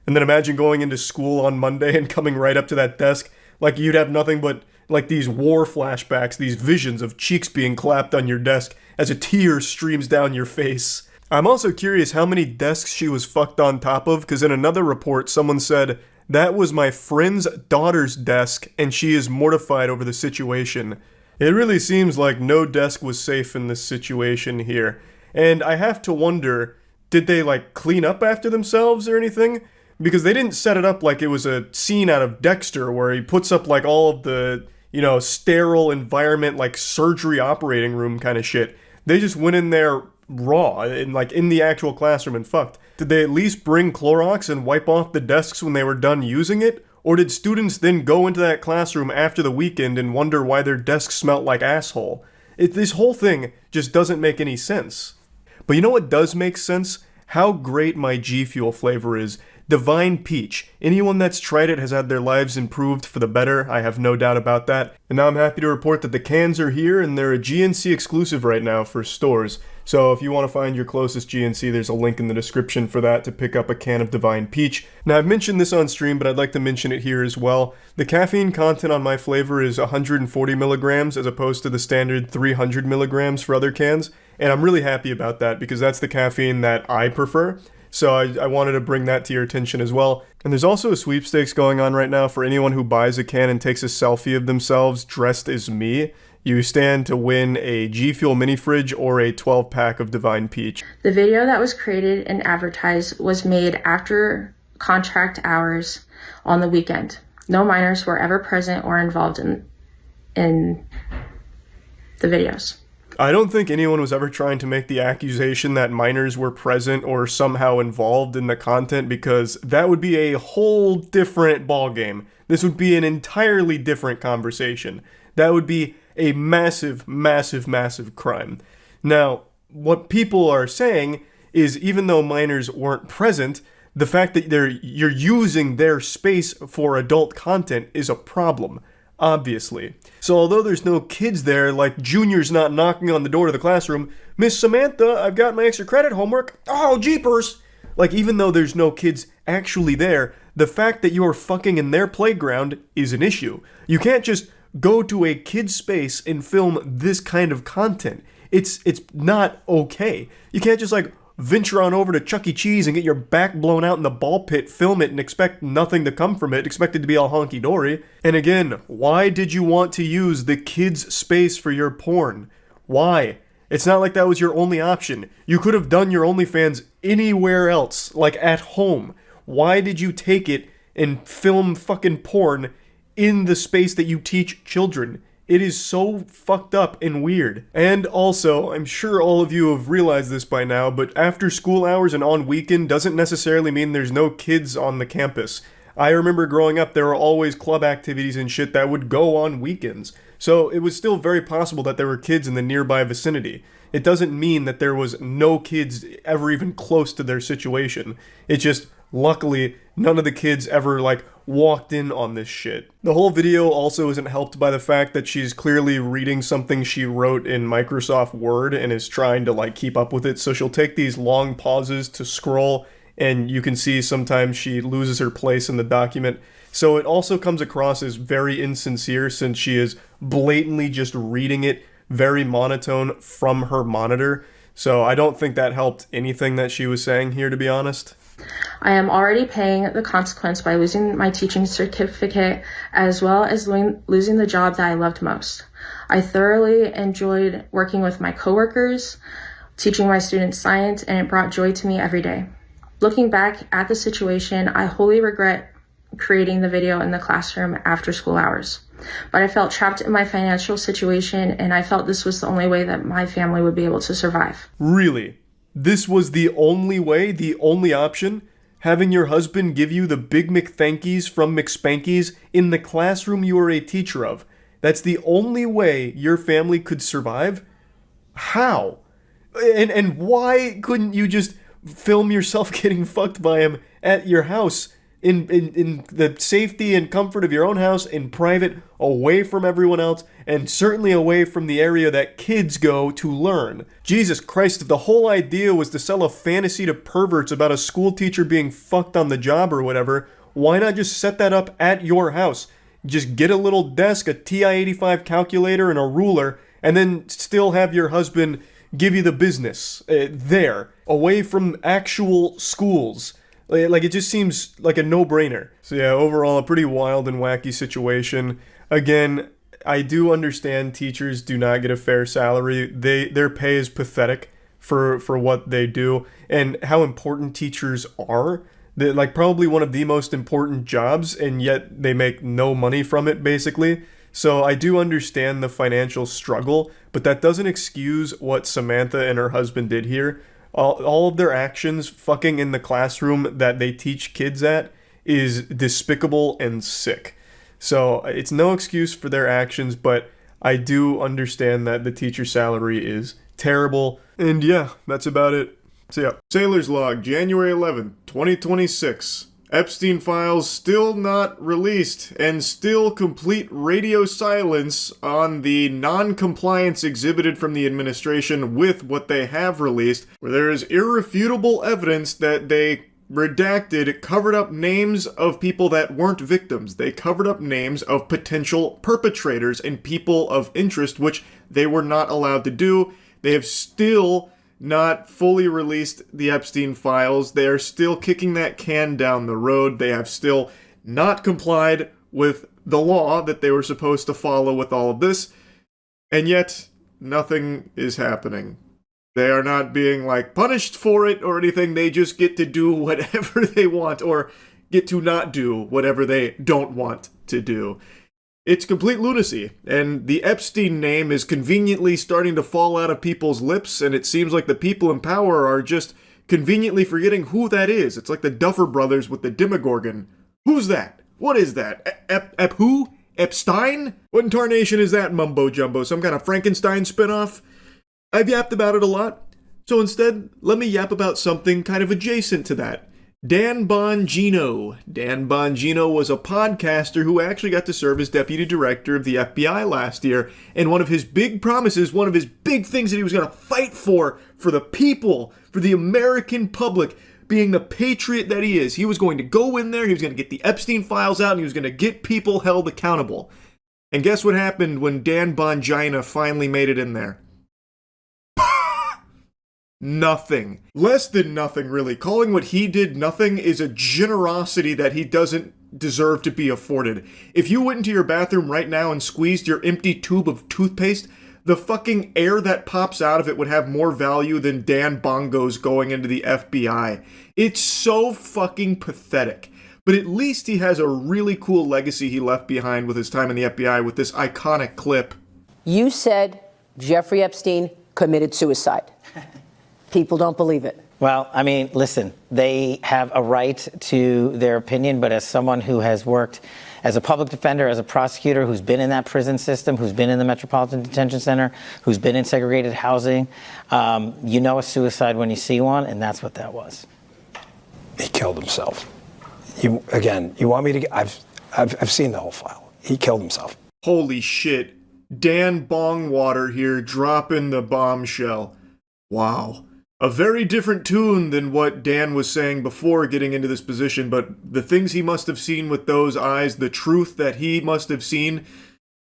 And then imagine going into school on Monday and coming right up to that desk, like you'd have nothing but like these war flashbacks, these visions of cheeks being clapped on your desk as a tear streams down your face. I'm also curious how many desks she was fucked on top of, because in another report someone said, "That was my friend's daughter's desk, and she is mortified over the situation." It really seems like no desk was safe in this situation here. And I have to wonder, did they like clean up after themselves or anything? Because they didn't set it up like it was a scene out of Dexter where he puts up like all of the, you know, sterile environment, like surgery operating room kind of shit. They just went in there raw and like in the actual classroom and fucked. Did they at least bring Clorox and wipe off the desks when they were done using it? Or did students then go into that classroom after the weekend and wonder why their desks smelt like asshole? This whole thing just doesn't make any sense. But you know what does make sense? How great my G Fuel flavor is. Divine Peach. Anyone that's tried it has had their lives improved for the better, I have no doubt about that. And now I'm happy to report that the cans are here and they're a GNC exclusive right now for stores. So if you want to find your closest GNC, there's a link in the description for that to pick up a can of Divine Peach. Now I've mentioned this on stream, but I'd like to mention it here as well. The caffeine content on my flavor is 140 milligrams as opposed to the standard 300 milligrams for other cans. And I'm really happy about that because that's the caffeine that I prefer. So I wanted to bring that to your attention as well. And there's also a sweepstakes going on right now for anyone who buys a can and takes a selfie of themselves dressed as me. You stand to win a G Fuel mini fridge or a 12-pack of Divine Peach. The video that was created and advertised was made after contract hours on the weekend. No minors were ever present or involved in the videos. I don't think anyone was ever trying to make the accusation that minors were present or somehow involved in the content, because that would be a whole different ballgame. This would be an entirely different conversation. That would be a massive, massive, massive crime. Now, what people are saying is even though minors weren't present, the fact that you're using their space for adult content is a problem. Obviously. So although there's no kids there, like Junior's not knocking on the door to the classroom, "Miss Samantha, I've got my extra credit homework." "Oh, jeepers!" Like, even though there's no kids actually there, the fact that you're fucking in their playground is an issue. You can't just go to a kid's space and film this kind of content. It's not okay. You can't just like venture on over to Chuck E. Cheese and get your back blown out in the ball pit, film it, and expect nothing to come from it, expect it to be all honky-dory. And again, why did you want to use the kids' space for your porn? Why? It's not like that was your only option. You could have done your OnlyFans anywhere else, like at home. Why did you take it and film fucking porn in the space that you teach children? It is so fucked up and weird. And also, I'm sure all of you have realized this by now, but after school hours and on weekend doesn't necessarily mean there's no kids on the campus. I remember growing up, there were always club activities and shit that would go on weekends. So it was still very possible that there were kids in the nearby vicinity. It doesn't mean that there was no kids ever even close to their situation. It just, luckily, none of the kids ever, like, walked in on this shit. The whole video also isn't helped by the fact that she's clearly reading something she wrote in Microsoft Word and is trying to, like, keep up with it, so she'll take these long pauses to scroll, and you can see sometimes she loses her place in the document. So it also comes across as very insincere since she is blatantly just reading it very monotone from her monitor. So I don't think that helped anything that she was saying here, to be honest. I am already paying the consequence by losing my teaching certificate as well as losing the job that I loved most. I thoroughly enjoyed working with my coworkers, teaching my students science, and it brought joy to me every day. Looking back at the situation, I wholly regret creating the video in the classroom after school hours. But I felt trapped in my financial situation, and I felt this was the only way that my family would be able to survive. Really? This was the only way, the only option? Having your husband give you the Big McThankies from McSpankies in the classroom you are a teacher of. That's the only way your family could survive? How? And why couldn't you just film yourself getting fucked by him at your house in the safety and comfort of your own house, in private, away from everyone else, and certainly away from the area that kids go to learn? Jesus Christ, if the whole idea was to sell a fantasy to perverts about a school teacher being fucked on the job or whatever, why not just set that up at your house? Just get a little desk, a TI-85 calculator, and a ruler, and then still have your husband give you the business there, away from actual schools. Like, it just seems like a no-brainer. So yeah, overall, a pretty wild and wacky situation. Again, I do understand teachers do not get a fair salary. Their pay is pathetic for what they do, and how important teachers are. They're like probably one of the most important jobs, and yet they make no money from it, basically. So I do understand the financial struggle, but that doesn't excuse what Samantha and her husband did here. All of their actions fucking in the classroom that they teach kids at is despicable and sick. So it's no excuse for their actions, but I do understand that the teacher salary is terrible. And yeah, that's about it. So yeah. Sailor's Log, January 11th, 2026. Epstein files still not released, and still complete radio silence on the non-compliance exhibited from the administration with what they have released, where there is irrefutable evidence that they redacted, covered up names of people that weren't victims. They covered up names of potential perpetrators and people of interest, which they were not allowed to do. They have still not fully released the Epstein files. They are still kicking that can down the road. They have still not complied with the law that they were supposed to follow with all of this, and yet nothing is happening. They are not being punished for it or anything. They just get to do whatever they want, or get to not do whatever they don't want to do. It's complete lunacy, and the Epstein name is conveniently starting to fall out of people's lips, and it seems like the people in power are just conveniently forgetting who that is. It's like the Duffer Brothers with the Demogorgon. Who's that? What is that? Who? Epstein? What in tarnation is that mumbo jumbo? Some kind of Frankenstein spinoff? I've yapped about it a lot, so instead, let me yap about something kind of adjacent to that. Dan Bongino. Dan Bongino was a podcaster who actually got to serve as deputy director of the FBI last year, and one of his big promises, one of his big things that he was going to fight for the people, for the American public, being the patriot that he is, he was going to go in there, he was going to get the Epstein files out, and he was going to get people held accountable. And guess what happened when Dan Bongino finally made it in there? Nothing. Less than nothing, really. Calling what he did nothing is a generosity that he doesn't deserve to be afforded. If you went into your bathroom right now and squeezed your empty tube of toothpaste, the fucking air that pops out of it would have more value than Dan Bongo's going into the FBI. It's so fucking pathetic. But at least he has a really cool legacy he left behind with his time in the FBI with this iconic clip. You said Jeffrey Epstein committed suicide. People don't believe it. Well, I mean, listen, they have a right to their opinion, but as someone who has worked as a public defender, as a prosecutor, who's been in that prison system, who's been in the Metropolitan Detention Center, who's been in segregated housing, you know a suicide when you see one, and that's what that was. He killed himself. You want me to? I've seen the whole file. He killed himself. Holy shit. Dan Bongwater here dropping the bombshell. Wow. A very different tune than what Dan was saying before getting into this position, but the things he must have seen with those eyes, the truth that he must have seen,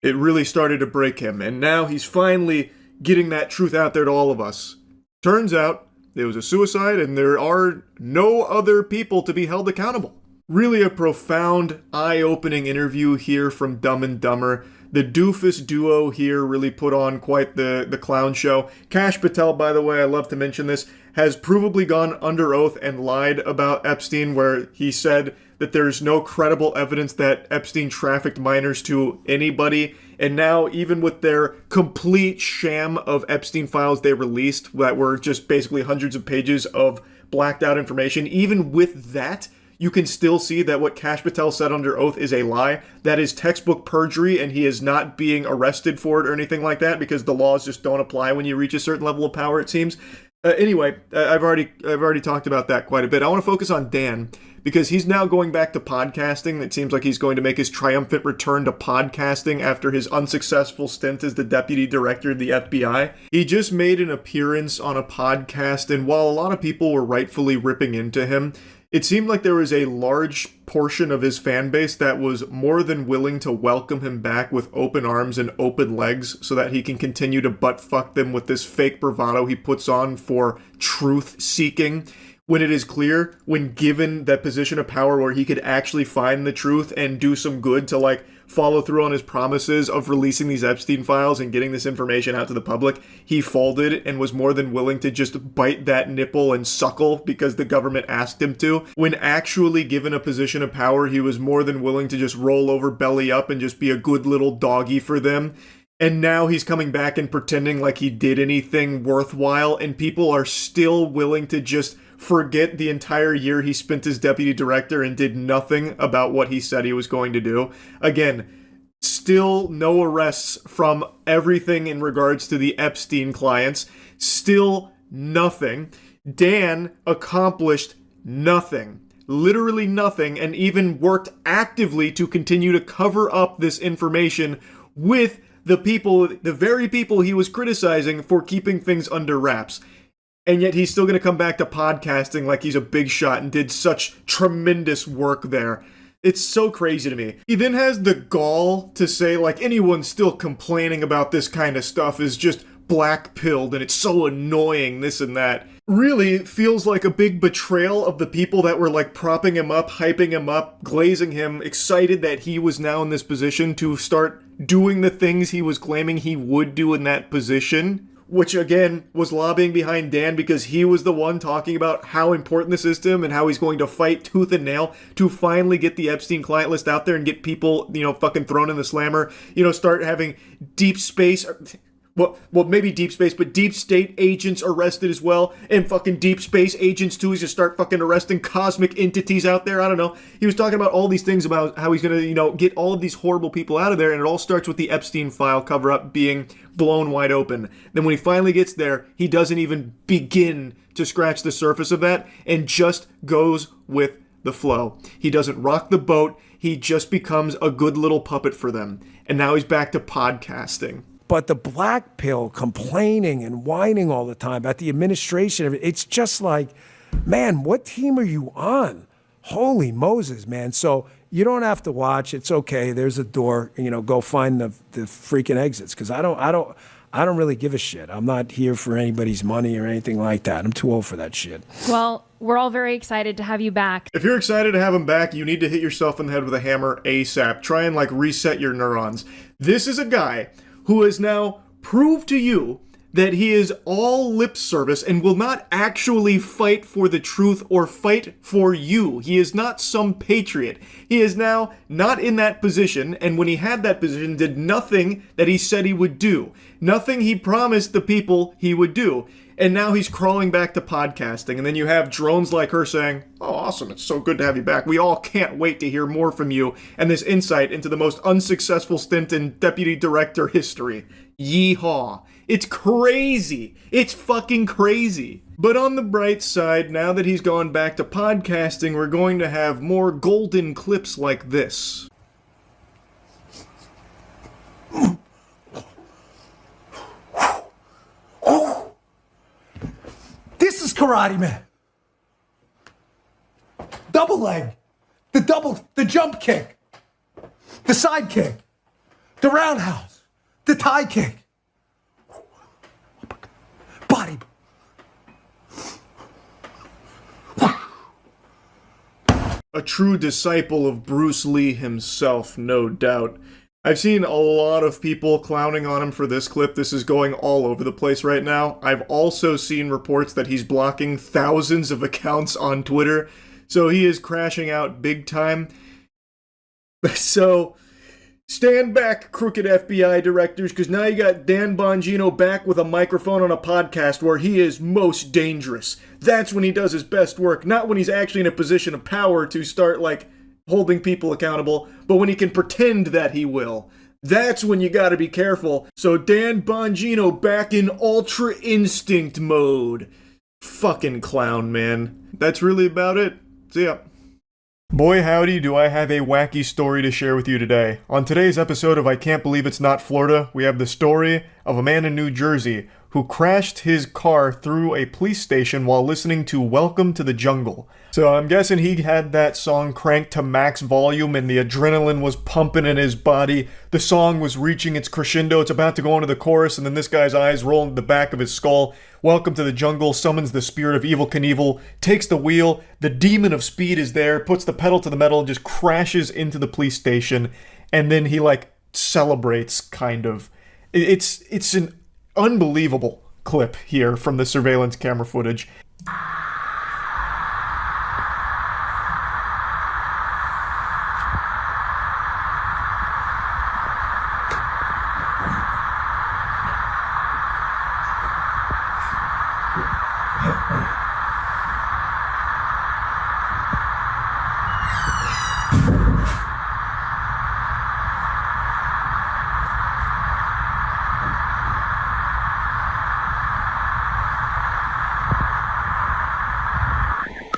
it really started to break him. And now he's finally getting that truth out there to all of us. Turns out it was a suicide, and there are no other people to be held accountable. Really a profound, eye-opening interview here from Dumb and Dumber. The doofus duo here really put on quite the clown show. Kash Patel, by the way, I love to mention this, has provably gone under oath and lied about Epstein, where he said that there's no credible evidence that Epstein trafficked minors to anybody. And now, even with their complete sham of Epstein files they released that were just basically hundreds of pages of blacked out information, even with that, you can still see that what Kash Patel said under oath is a lie. That is textbook perjury, and he is not being arrested for it or anything like that because the laws just don't apply when you reach a certain level of power, it seems. Anyway, I've already talked about that quite a bit. I want to focus on Dan because he's now going back to podcasting. It seems like he's going to make his triumphant return to podcasting after his unsuccessful stint as the deputy director of the FBI. He just made an appearance on a podcast, and while a lot of people were rightfully ripping into him, it seemed like there was a large portion of his fan base that was more than willing to welcome him back with open arms and open legs so that he can continue to butt-fuck them with this fake bravado he puts on for truth-seeking, when it is clear, when given that position of power where he could actually find the truth and do some good to, like, follow through on his promises of releasing these Epstein files and getting this information out to the public, he folded and was more than willing to just bite that nipple and suckle because the government asked him to. When actually given a position of power, he was more than willing to just roll over belly up and just be a good little doggy for them. And now he's coming back and pretending like he did anything worthwhile, and people are still willing to just forget the entire year he spent as deputy director and did nothing about what he said he was going to do. Again, still no arrests from everything in regards to the Epstein clients. Still nothing. Dan accomplished nothing. Literally nothing, and even worked actively to continue to cover up this information with the very people he was criticizing for keeping things under wraps. And yet he's still going to come back to podcasting like he's a big shot and did such tremendous work there. It's so crazy to me. He then has the gall to say, like, anyone still complaining about this kind of stuff is just black-pilled and it's so annoying, this and that. Really, it feels like a big betrayal of the people that were, like, propping him up, hyping him up, glazing him, excited that he was now in this position to start doing the things he was claiming he would do in that position. Which, again, was lobbying behind Dan because he was the one talking about how important this is to him and how he's going to fight tooth and nail to finally get the Epstein client list out there and get people, fucking thrown in the slammer, start having deep space, well, maybe deep space, but deep state agents arrested as well, and fucking deep space agents too. He's gonna start fucking arresting cosmic entities out there. I don't know. He was talking about all these things about how he's gonna, get all of these horrible people out of there, and it all starts with the Epstein file cover-up being blown wide open. Then when he finally gets there, he doesn't even begin to scratch the surface of that, and just goes with the flow. He doesn't rock the boat. He just becomes a good little puppet for them. And now he's back to podcasting. But the black pill, complaining and whining all the time about the administration, it's just like, man, what team are you on? Holy Moses, man. So you don't have to watch. It's okay. There's a door. Go find the freaking exits, because I don't really give a shit. I'm not here for anybody's money or anything like that. I'm too old for that shit. Well, we're all very excited to have you back. If you're excited to have him back, you need to hit yourself in the head with a hammer ASAP. Try and reset your neurons. This is a guy who has now proved to you that he is all lip service and will not actually fight for the truth or fight for you. He is not some patriot. He is now not in that position, and when he had that position, did nothing that he said he would do. Nothing he promised the people he would do. And now he's crawling back to podcasting. And then you have drones like her saying, "Oh, awesome, it's so good to have you back. We all can't wait to hear more from you," and this insight into the most unsuccessful stint in deputy director history. Yeehaw. It's crazy. It's fucking crazy. But on the bright side, now that he's gone back to podcasting, we're going to have more golden clips like this. This is Karate Man. Double leg. The jump kick. The side kick. The roundhouse. The tie kick. Body. A true disciple of Bruce Lee himself, no doubt. I've seen a lot of people clowning on him for this clip. This is going all over the place right now. I've also seen reports that he's blocking thousands of accounts on Twitter. So he is crashing out big time. So stand back, crooked FBI directors, because now you got Dan Bongino back with a microphone on a podcast where he is most dangerous. That's when he does his best work, not when he's actually in a position of power to start, like, holding people accountable, but when he can pretend that he will. That's when you gotta be careful. So Dan Bongino back in Ultra Instinct mode. Fucking clown, man. That's really about it. See ya. Boy howdy, do I have a wacky story to share with you today. On today's episode of I Can't Believe It's Not Florida, we have the story of a man in New Jersey who crashed his car through a police station while listening to Welcome to the Jungle. So I'm guessing he had that song cranked to max volume and the adrenaline was pumping in his body. The song was reaching its crescendo. It's about to go into the chorus, and then this guy's eyes roll into the back of his skull. Welcome to the Jungle summons the spirit of Evil Knievel, takes the wheel, the demon of speed is there, puts the pedal to the metal, just crashes into the police station, and then he, like, celebrates, kind of. It's an unbelievable clip here from the surveillance camera footage.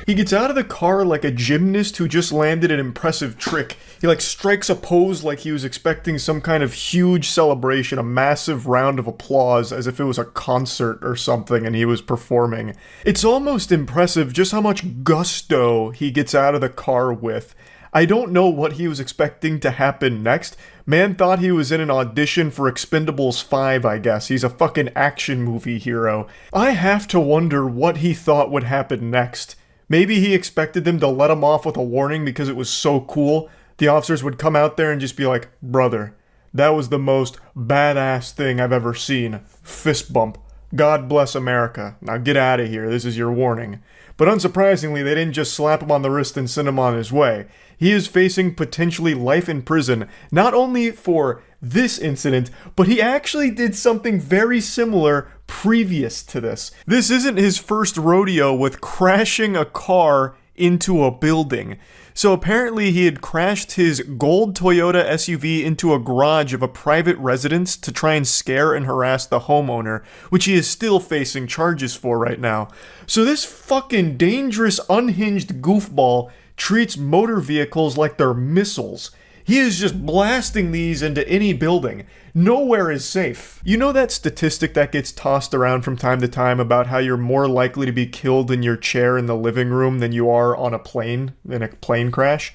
He gets out of the car like a gymnast who just landed an impressive trick. He like strikes a pose like he was expecting some kind of huge celebration, a massive round of applause as if it was a concert or something and he was performing. It's almost impressive just how much gusto he gets out of the car with. I don't know what he was expecting to happen next. Man thought he was in an audition for Expendables 5, I guess. He's a fucking action movie hero. I have to wonder what he thought would happen next. Maybe he expected them to let him off with a warning because it was so cool. The officers would come out there and just be like, brother, that was the most badass thing I've ever seen. Fist bump. God bless America. Now get out of here. This is your warning. But unsurprisingly, they didn't just slap him on the wrist and send him on his way. He is facing potentially life in prison, not only for this incident, but he actually did something very similar previous to this. This isn't his first rodeo with crashing a car into a building. So apparently he had crashed his gold Toyota SUV into a garage of a private residence to try and scare and harass the homeowner, which he is still facing charges for right now. So this fucking dangerous, unhinged goofball treats motor vehicles like they're missiles. He is just blasting these into any building. Nowhere is safe. You know that statistic that gets tossed around from time to time about how you're more likely to be killed in your chair in the living room than you are on a plane, in a plane crash?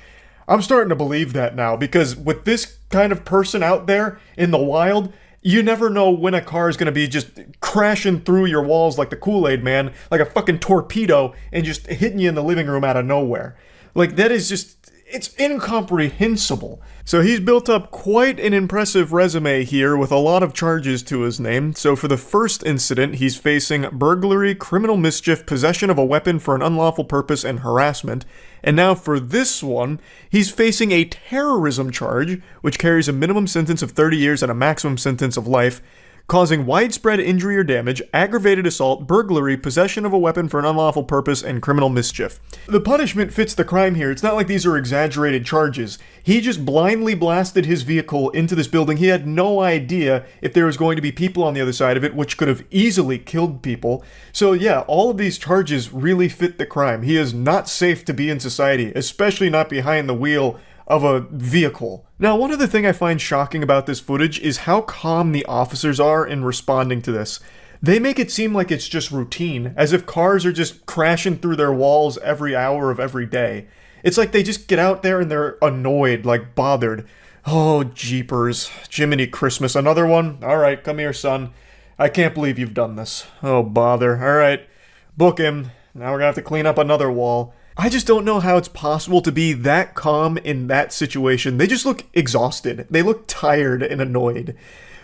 I'm starting to believe that now, because with this kind of person out there in the wild, you never know when a car is going to be just crashing through your walls like the Kool-Aid Man, like a fucking torpedo, and just hitting you in the living room out of nowhere. Like, that is just... it's incomprehensible. So he's built up quite an impressive resume here with a lot of charges to his name. So for the first incident, he's facing burglary, criminal mischief, possession of a weapon for an unlawful purpose, and harassment. And now for this one, he's facing a terrorism charge, which carries a minimum sentence of 30 years and a maximum sentence of life, causing widespread injury or damage, aggravated assault, burglary, possession of a weapon for an unlawful purpose, and criminal mischief. The punishment fits the crime here. It's not like these are exaggerated charges. He just blindly blasted his vehicle into this building. He had no idea if there was going to be people on the other side of it, which could have easily killed people. So yeah, all of these charges really fit the crime. He is not safe to be in society, especially not behind the wheel of a vehicle. Now, one other thing I find shocking about this footage is how calm the officers are in responding to this. They make it seem like it's just routine, as if cars are just crashing through their walls every hour of every day. It's like they just get out there and they're annoyed, like bothered. Oh, jeepers. Jiminy Christmas, another one? Alright, come here, son. I can't believe you've done this. Oh, bother. Alright, book him. Now we're gonna have to clean up another wall. I just don't know how it's possible to be that calm in that situation. They just look exhausted. They look tired and annoyed.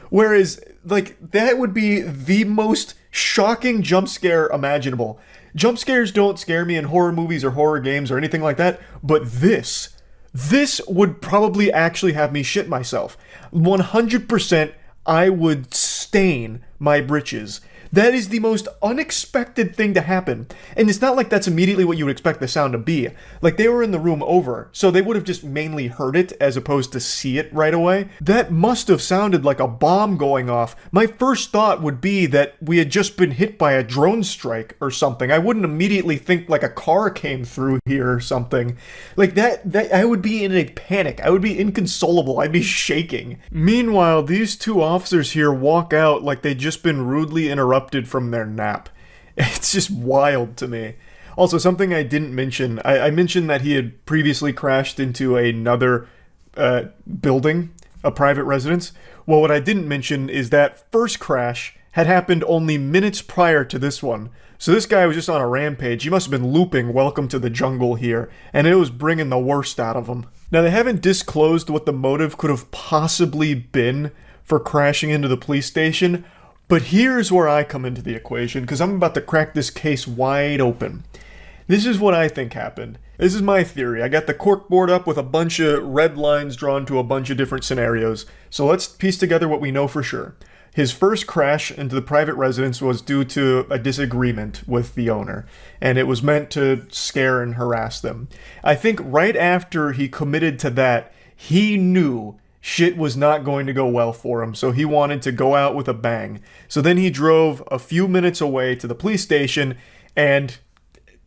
Whereas, like, that would be the most shocking jump scare imaginable. Jump scares don't scare me in horror movies or horror games or anything like that, but this would probably actually have me shit myself. 100% I would stain my britches. That is the most unexpected thing to happen. And it's not like that's immediately what you would expect the sound to be. Like, they were in the room over, so they would have just mainly heard it as opposed to see it right away. That must have sounded like a bomb going off. My first thought would be that we had just been hit by a drone strike or something. I wouldn't immediately think like a car came through here or something. Like that I would be in a panic. I would be inconsolable. I'd be shaking. Meanwhile, these two officers here walk out like they'd just been rudely interrupted from their nap. It's just wild to me. Also, something I didn't mention, I mentioned that he had previously crashed into another building, a private residence. Well, what I didn't mention is that first crash had happened only minutes prior to this one. So this guy was just on a rampage. He must have been looping Welcome to the Jungle here, and it was bringing the worst out of him. Now, they haven't disclosed what the motive could have possibly been for crashing into the police station, but here's where I come into the equation, because I'm about to crack this case wide open. This is what I think happened. This is my theory. I got the corkboard up with a bunch of red lines drawn to a bunch of different scenarios. So let's piece together what we know for sure. His first crash into the private residence was due to a disagreement with the owner, and it was meant to scare and harass them. I think right after he committed to that, he knew shit was not going to go well for him, so he wanted to go out with a bang. So then he drove a few minutes away to the police station and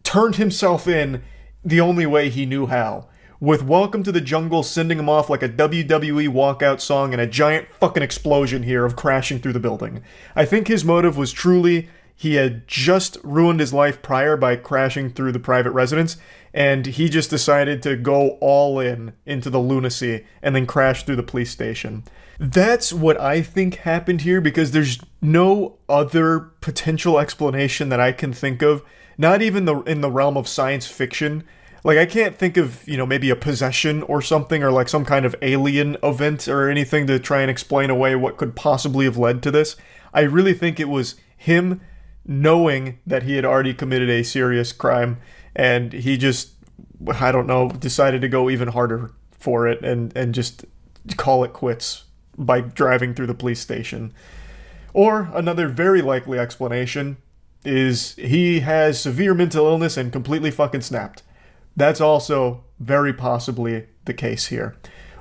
turned himself in the only way he knew how, with Welcome to the Jungle sending him off like a WWE walkout song and a giant fucking explosion here of crashing through the building. I think his motive was truly he had just ruined his life prior by crashing through the private residence, and he just decided to go all in into the lunacy and then crash through the police station. That's what I think happened here, because there's no other potential explanation that I can think of, not even in the realm of science fiction. Like, I can't think of, maybe a possession or something, or like some kind of alien event or anything to try and explain away what could possibly have led to this. I really think it was him knowing that he had already committed a serious crime, and he just, I don't know, decided to go even harder for it and just call it quits by driving through the police station. Or another very likely explanation is he has severe mental illness and completely fucking snapped. That's also very possibly the case here.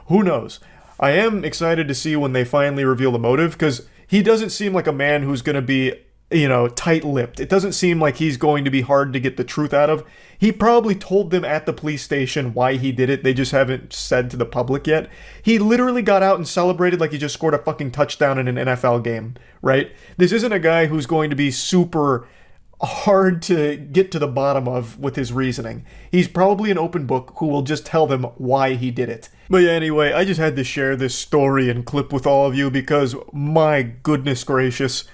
Who knows? I am excited to see when they finally reveal the motive, because he doesn't seem like a man who's going to be, tight-lipped. It doesn't seem like he's going to be hard to get the truth out of. He probably told them at the police station why he did it. They just haven't said to the public yet. He literally got out and celebrated like he just scored a fucking touchdown in an NFL game, right? This isn't a guy who's going to be super hard to get to the bottom of with his reasoning. He's probably an open book who will just tell them why he did it. But yeah, anyway, I just had to share this story and clip with all of you because, my goodness gracious,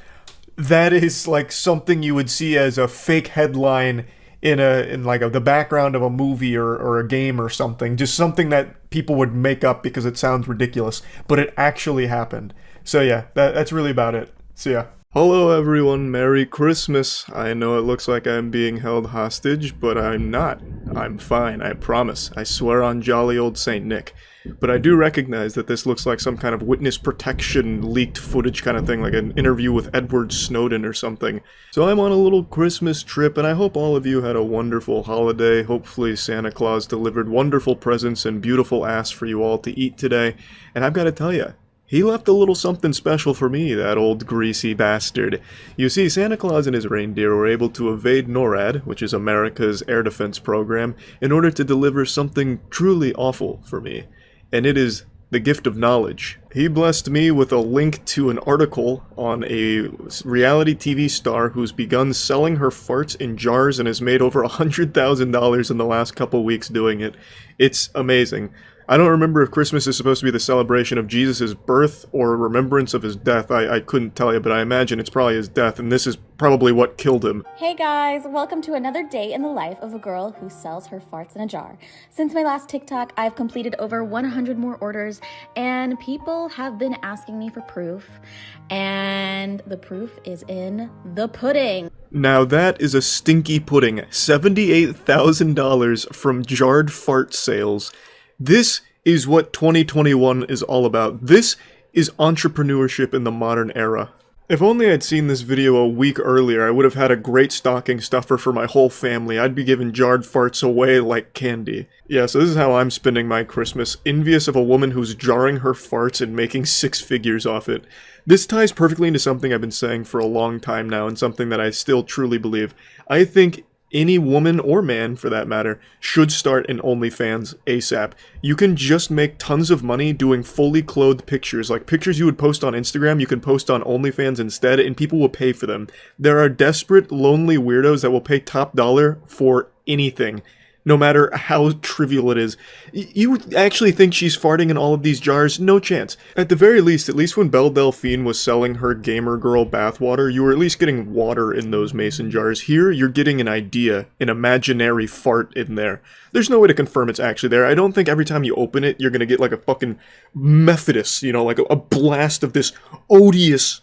that is like something you would see as a fake headline in the background of a movie or a game or something. Just something that people would make up because it sounds ridiculous, but it actually happened. So yeah, that's really about it. See ya. Hello everyone, Merry Christmas. I know it looks like I'm being held hostage, but I'm not. I'm fine, I promise. I swear on jolly old Saint Nick. But I do recognize that this looks like some kind of witness protection leaked footage kind of thing, like an interview with Edward Snowden or something. So I'm on a little Christmas trip, and I hope all of you had a wonderful holiday. Hopefully Santa Claus delivered wonderful presents and beautiful ass for you all to eat today. And I've got to tell you, he left a little something special for me, that old greasy bastard. You see, Santa Claus and his reindeer were able to evade NORAD, which is America's air defense program, in order to deliver something truly awful for me. And it is the gift of knowledge. He blessed me with a link to an article on a reality TV star who's begun selling her farts in jars and has made over $100,000 in the last couple weeks doing it. It's amazing. I don't remember if Christmas is supposed to be the celebration of Jesus' birth or remembrance of his death. I couldn't tell you, but I imagine it's probably his death, and this is probably what killed him. Hey guys, welcome to another day in the life of a girl who sells her farts in a jar. Since my last TikTok, I've completed over 100 more orders, and people have been asking me for proof, and the proof is in the pudding. Now that is a stinky pudding. $78,000 from jarred fart sales. This is what 2021 is all about. This is entrepreneurship in the modern era. If only I'd seen this video a week earlier, I would have had a great stocking stuffer for my whole family. I'd be giving jarred farts away like candy. Yeah, so this is how I'm spending my Christmas, envious of a woman who's jarring her farts and making 6 figures off it. This ties perfectly into something I've been saying for a long time now, and something that I still truly believe. I think any woman, or man for that matter, should start an OnlyFans ASAP. You can just make tons of money doing fully clothed pictures. Like pictures you would post on Instagram, you can post on OnlyFans instead, and people will pay for them. There are desperate, lonely weirdos that will pay top dollar for anything, no matter how trivial it is. You actually think she's farting in all of these jars? No chance. At the very least, at least when Belle Delphine was selling her gamer girl bathwater, you were at least getting water in those mason jars. Here, you're getting an idea, an imaginary fart in there. There's no way to confirm it's actually there. I don't think every time you open it, you're gonna get like a fucking Methodist, you know, like a blast of this odious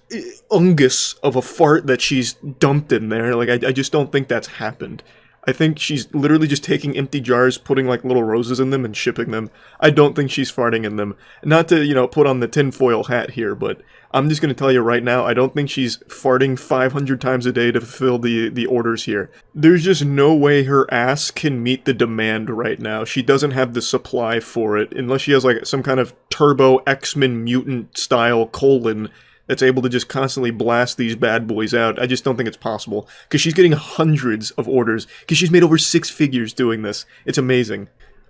ungus of a fart that she's dumped in there. Like, I just don't think that's happened. I think she's literally just taking empty jars, putting like little roses in them and shipping them. I don't think she's farting in them. Not to, you know, put on the tinfoil hat here, but I'm just going to tell you right now, I don't think she's farting 500 times a day to fulfill the orders here. There's just no way her ass can meet the demand right now. She doesn't have the supply for it, unless she has like some kind of turbo X-Men mutant style colon that's able to just constantly blast these bad boys out. I just don't think it's possible, because she's getting hundreds of orders, because she's made over 6 figures doing this. It's amazing.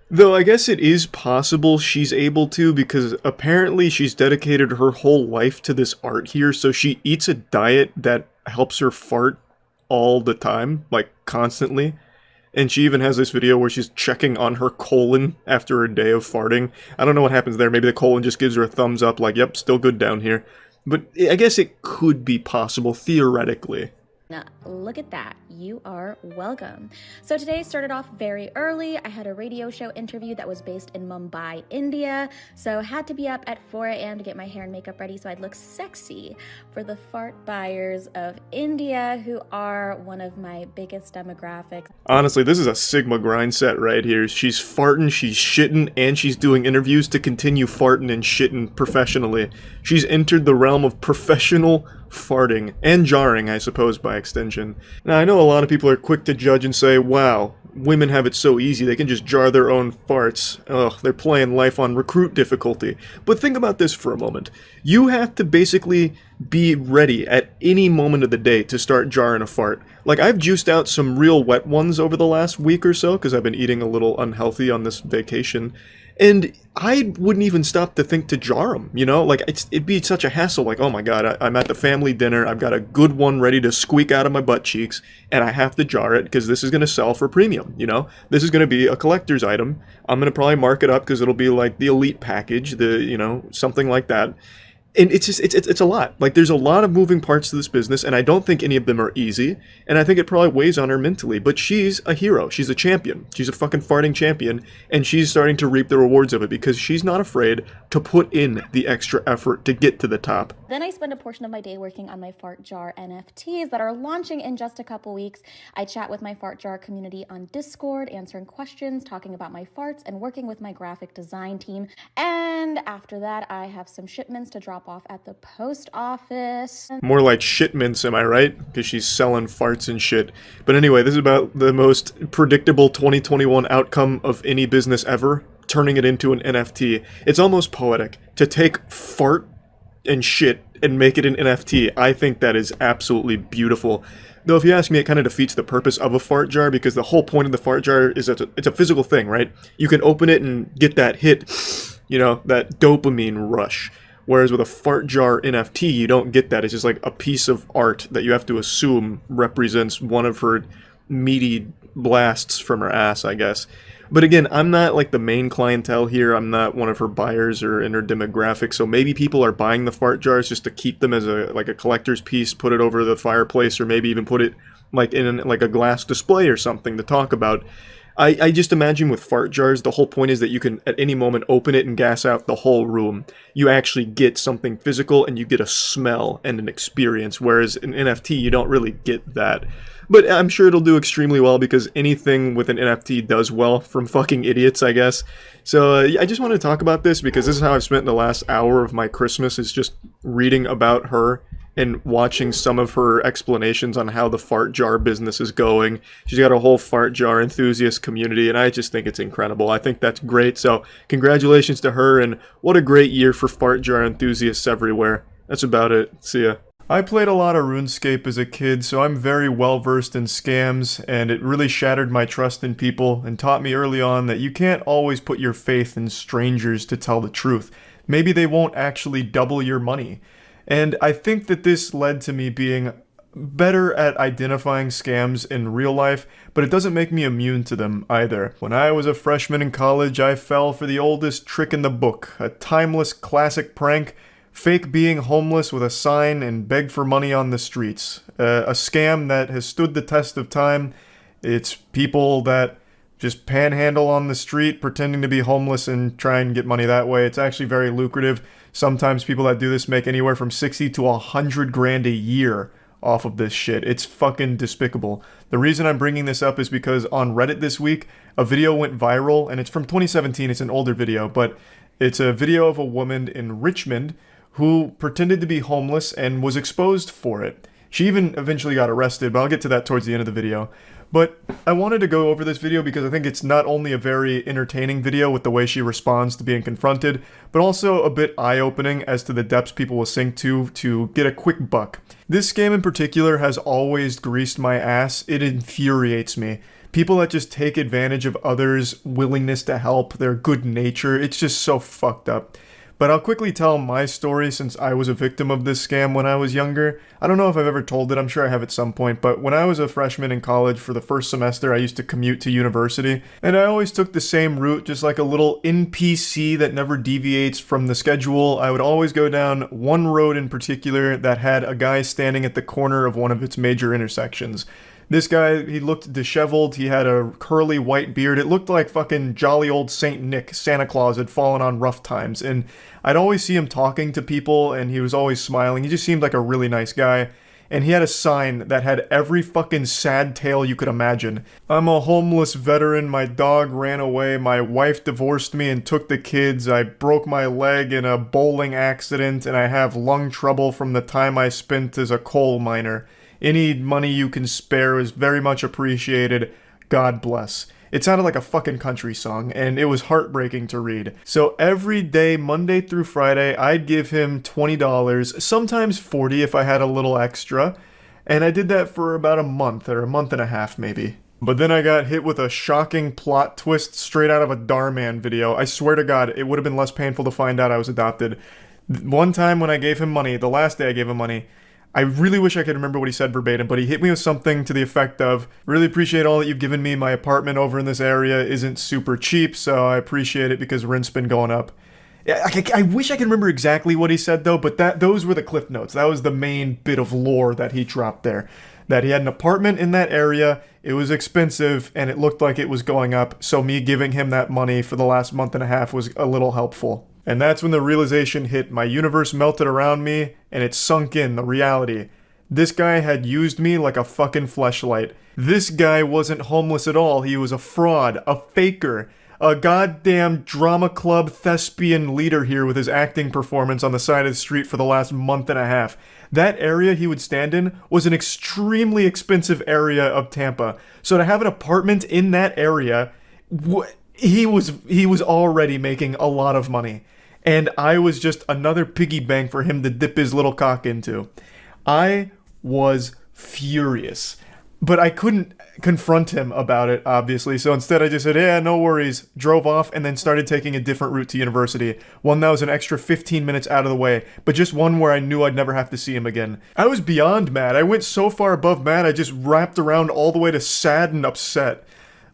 Though I guess it is possible she's able to, because apparently she's dedicated her whole life to this art here, so she eats a diet that helps her fart all the time, like constantly. And she even has this video where she's checking on her colon after a day of farting. I don't know what happens there. Maybe the colon just gives her a thumbs up, like, yep, still good down here. But I guess it could be possible, theoretically. Now, look at that. You are welcome. So today started off very early. I had a radio show interview that was based in Mumbai, India. So had to be up at 4 a.m. to get my hair and makeup ready so I'd look sexy for the fart buyers of India, who are one of my biggest demographics. Honestly, this is a Sigma grind set right here. She's farting, she's shitting, and she's doing interviews to continue farting and shitting professionally. She's entered the realm of professional farting, and jarring, I suppose, by extension. Now, I know a lot of people are quick to judge and say, wow, women have it so easy, they can just jar their own farts. Ugh, they're playing life on recruit difficulty. But think about this for a moment. You have to basically be ready at any moment of the day to start jarring a fart. Like, I've juiced out some real wet ones over the last week or so, because I've been eating a little unhealthy on this vacation. And I wouldn't even stop to think to jar them, you know? Like, it'd be such a hassle, like, oh my god, I'm at the family dinner, I've got a good one ready to squeak out of my butt cheeks, and I have to jar it, because this is going to sell for premium, you know? This is going to be a collector's item. I'm going to probably mark it up, because it'll be like the elite package, you know, something like that. And it's just, it's a lot. Like, there's a lot of moving parts to this business, and I don't think any of them are easy, and I think it probably weighs on her mentally, but she's a hero. She's a champion. She's a fucking farting champion, and she's starting to reap the rewards of it, because she's not afraid to put in the extra effort to get to the top. Then I spend a portion of my day working on my fart jar NFTs that are launching in just a couple weeks. I chat with my fart jar community on Discord, answering questions, talking about my farts, and working with my graphic design team. And after that, I have some shipments to drop off at the post office. More like shipments, am I right? Because she's selling farts and shit. But anyway, this is about the most predictable 2021 outcome of any business ever, turning it into an NFT. It's almost poetic. To take fart and shit and make it an NFT, I think that is absolutely beautiful. Though if you ask me, it kind of defeats the purpose of a fart jar, because the whole point of the fart jar is that it's a physical thing, right? You can open it and get that hit, you know, that dopamine rush. Whereas with a fart jar NFT, you don't get that. It's just like a piece of art that you have to assume represents one of her meaty blasts from her ass, I guess. But again, I'm not like the main clientele here. I'm not one of her buyers or in her demographic. So maybe people are buying the fart jars just to keep them as a collector's piece, put it over the fireplace, or maybe even put it like in like a glass display or something to talk about. I just imagine with fart jars, the whole point is that you can at any moment open it and gas out the whole room. You actually get something physical and you get a smell and an experience, whereas in NFT you don't really get that. But I'm sure it'll do extremely well because anything with an NFT does well from fucking idiots, I guess. So I just want to talk about this because this is how I've spent the last hour of my Christmas, is just reading about her and watching some of her explanations on how the fart jar business is going. She's got a whole fart jar enthusiast community, and I just think it's incredible. I think that's great, so congratulations to her, and what a great year for fart jar enthusiasts everywhere. That's about it. See ya. I played a lot of RuneScape as a kid, so I'm very well versed in scams, and it really shattered my trust in people and taught me early on that you can't always put your faith in strangers to tell the truth. Maybe they won't actually double your money. And I think that this led to me being better at identifying scams in real life, but it doesn't make me immune to them either. When I was a freshman in college, I fell for the oldest trick in the book, a timeless classic prank: fake being homeless with a sign and beg for money on the streets. A scam that has stood the test of time. It's people that just panhandle on the street pretending to be homeless and try and get money that way. It's actually very lucrative. Sometimes people that do this make anywhere from 60 to 100 grand a year off of this shit. It's fucking despicable. The reason I'm bringing this up is because on Reddit this week, a video went viral, and it's from 2017. It's an older video, but it's a video of a woman in Richmond who pretended to be homeless and was exposed for it. She even eventually got arrested, but I'll get to that towards the end of the video. But I wanted to go over this video because I think it's not only a very entertaining video with the way she responds to being confronted, but also a bit eye-opening as to the depths people will sink to get a quick buck. This scam in particular has always greased my ass. It infuriates me. People that just take advantage of others' willingness to help, their good nature, it's just so fucked up. But I'll quickly tell my story since I was a victim of this scam when I was younger. I don't know if I've ever told it, I'm sure I have at some point, but when I was a freshman in college for the first semester, I used to commute to university, and I always took the same route, just like a little NPC that never deviates from the schedule. I would always go down one road in particular that had a guy standing at the corner of one of its major intersections. This guy, he looked disheveled, he had a curly white beard, it looked like fucking jolly old Saint Nick, Santa Claus had fallen on rough times, and I'd always see him talking to people, and he was always smiling. He just seemed like a really nice guy. And he had a sign that had every fucking sad tale you could imagine. I'm a homeless veteran, my dog ran away, my wife divorced me and took the kids, I broke my leg in a bowling accident, and I have lung trouble from the time I spent as a coal miner. Any money you can spare is very much appreciated. God bless. It sounded like a fucking country song, and it was heartbreaking to read. So every day, Monday through Friday, I'd give him $20, sometimes $40 if I had a little extra, and I did that for about a month, or a month and a half maybe. But then I got hit with a shocking plot twist straight out of a Darman video. I swear to God, it would have been less painful to find out I was adopted. One time when I gave him money, the last day I gave him money, I really wish I could remember what he said verbatim, but he hit me with something to the effect of, really appreciate all that you've given me. My apartment over in this area isn't super cheap, so I appreciate it because rent's been going up. I wish I could remember exactly what he said though, but those were the cliff notes. That was the main bit of lore that he dropped there. That he had an apartment in that area, it was expensive, and it looked like it was going up, so me giving him that money for the last month and a half was a little helpful. And that's when the realization hit. My universe melted around me, and it sunk in, the reality. This guy had used me like a fucking fleshlight. This guy wasn't homeless at all. He was a fraud, a faker, a goddamn drama club thespian leader here with his acting performance on the side of the street for the last month and a half. That area he would stand in was an extremely expensive area of Tampa. So to have an apartment in that area, he was already making a lot of money. And I was just another piggy bank for him to dip his little cock into. I was furious. But I couldn't confront him about it, obviously, so instead I just said, yeah, no worries, drove off, and then started taking a different route to university. One that was an extra 15 minutes out of the way, but just one where I knew I'd never have to see him again. I was beyond mad. I went so far above mad, I just wrapped around all the way to sad and upset.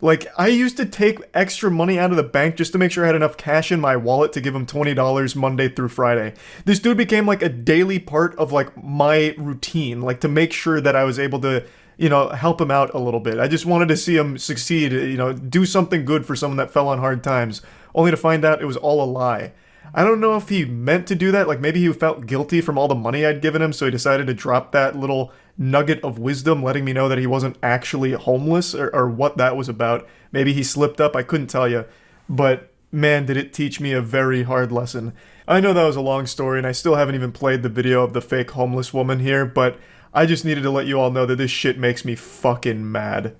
Like, I used to take extra money out of the bank just to make sure I had enough cash in my wallet to give him $20 Monday through Friday. This dude became like a daily part of like my routine, like to make sure that I was able to help him out a little bit. I just wanted to see him succeed, do something good for someone that fell on hard times, only to find out it was all a lie. I don't know if he meant to do that, like maybe he felt guilty from all the money I'd given him, so he decided to drop that little nugget of wisdom, letting me know that he wasn't actually homeless, or what that was about. Maybe he slipped up, I couldn't tell you. But man, did it teach me a very hard lesson. I know that was a long story, and I still haven't even played the video of the fake homeless woman here, but I just needed to let you all know that this shit makes me fucking mad.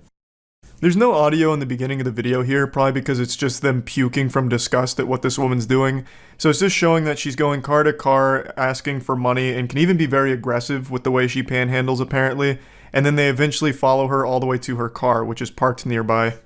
There's no audio in the beginning of the video here, probably because it's just them puking from disgust at what this woman's doing. So it's just showing that she's going car to car, asking for money, and can even be very aggressive with the way she panhandles apparently, and then they eventually follow her all the way to her car, which is parked nearby.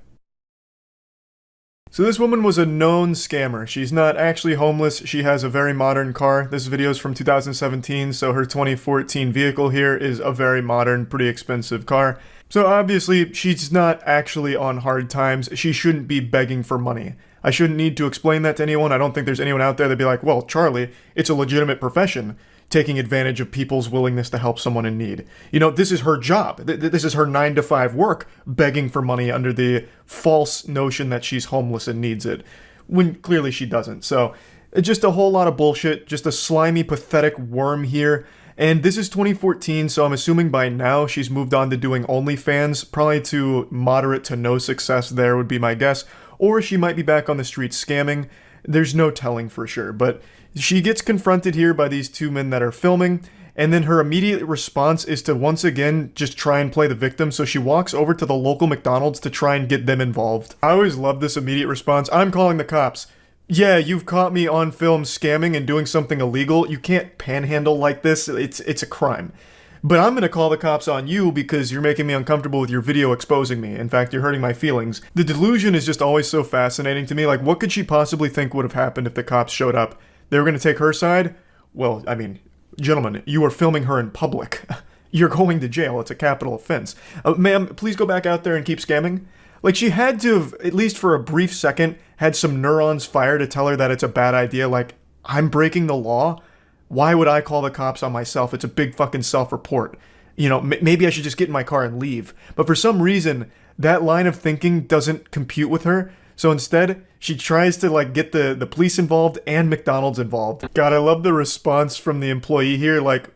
So this woman was a known scammer. She's not actually homeless, she has a very modern car. This video is from 2017, so her 2014 vehicle here is a very modern, pretty expensive car. So obviously, she's not actually on hard times. She shouldn't be begging for money. I shouldn't need to explain that to anyone. I don't think there's anyone out there that'd be like, well, Charlie, it's a legitimate profession, taking advantage of people's willingness to help someone in need. This is her job. This is her 9-to-5 work, begging for money under the false notion that she's homeless and needs it, when clearly she doesn't. So, just a whole lot of bullshit, just a slimy, pathetic worm here. And this is 2014, so I'm assuming by now she's moved on to doing OnlyFans, probably to moderate to no success there would be my guess, or she might be back on the streets scamming. There's no telling for sure, but she gets confronted here by these two men that are filming, and then her immediate response is to once again just try and play the victim, so she walks over to the local McDonald's to try and get them involved. I always love this immediate response. I'm calling the cops. Yeah, you've caught me on film scamming and doing something illegal. You can't panhandle like this. It's a crime. But I'm gonna call the cops on you because you're making me uncomfortable with your video exposing me. In fact, you're hurting my feelings. The delusion is just always so fascinating to me. Like, what could she possibly think would have happened if the cops showed up? They were gonna take her side? Well, I mean, gentlemen, you are filming her in public. You're going to jail. It's a capital offense. Ma'am, please go back out there and keep scamming. Like, she had to have, at least for a brief second, had some neurons fire to tell her that it's a bad idea. Like, I'm breaking the law? Why would I call the cops on myself? It's a big fucking self-report. Maybe I should just get in my car and leave. But for some reason, that line of thinking doesn't compute with her. So instead, she tries to, like, get the police involved and McDonald's involved. God, I love the response from the employee here. Like,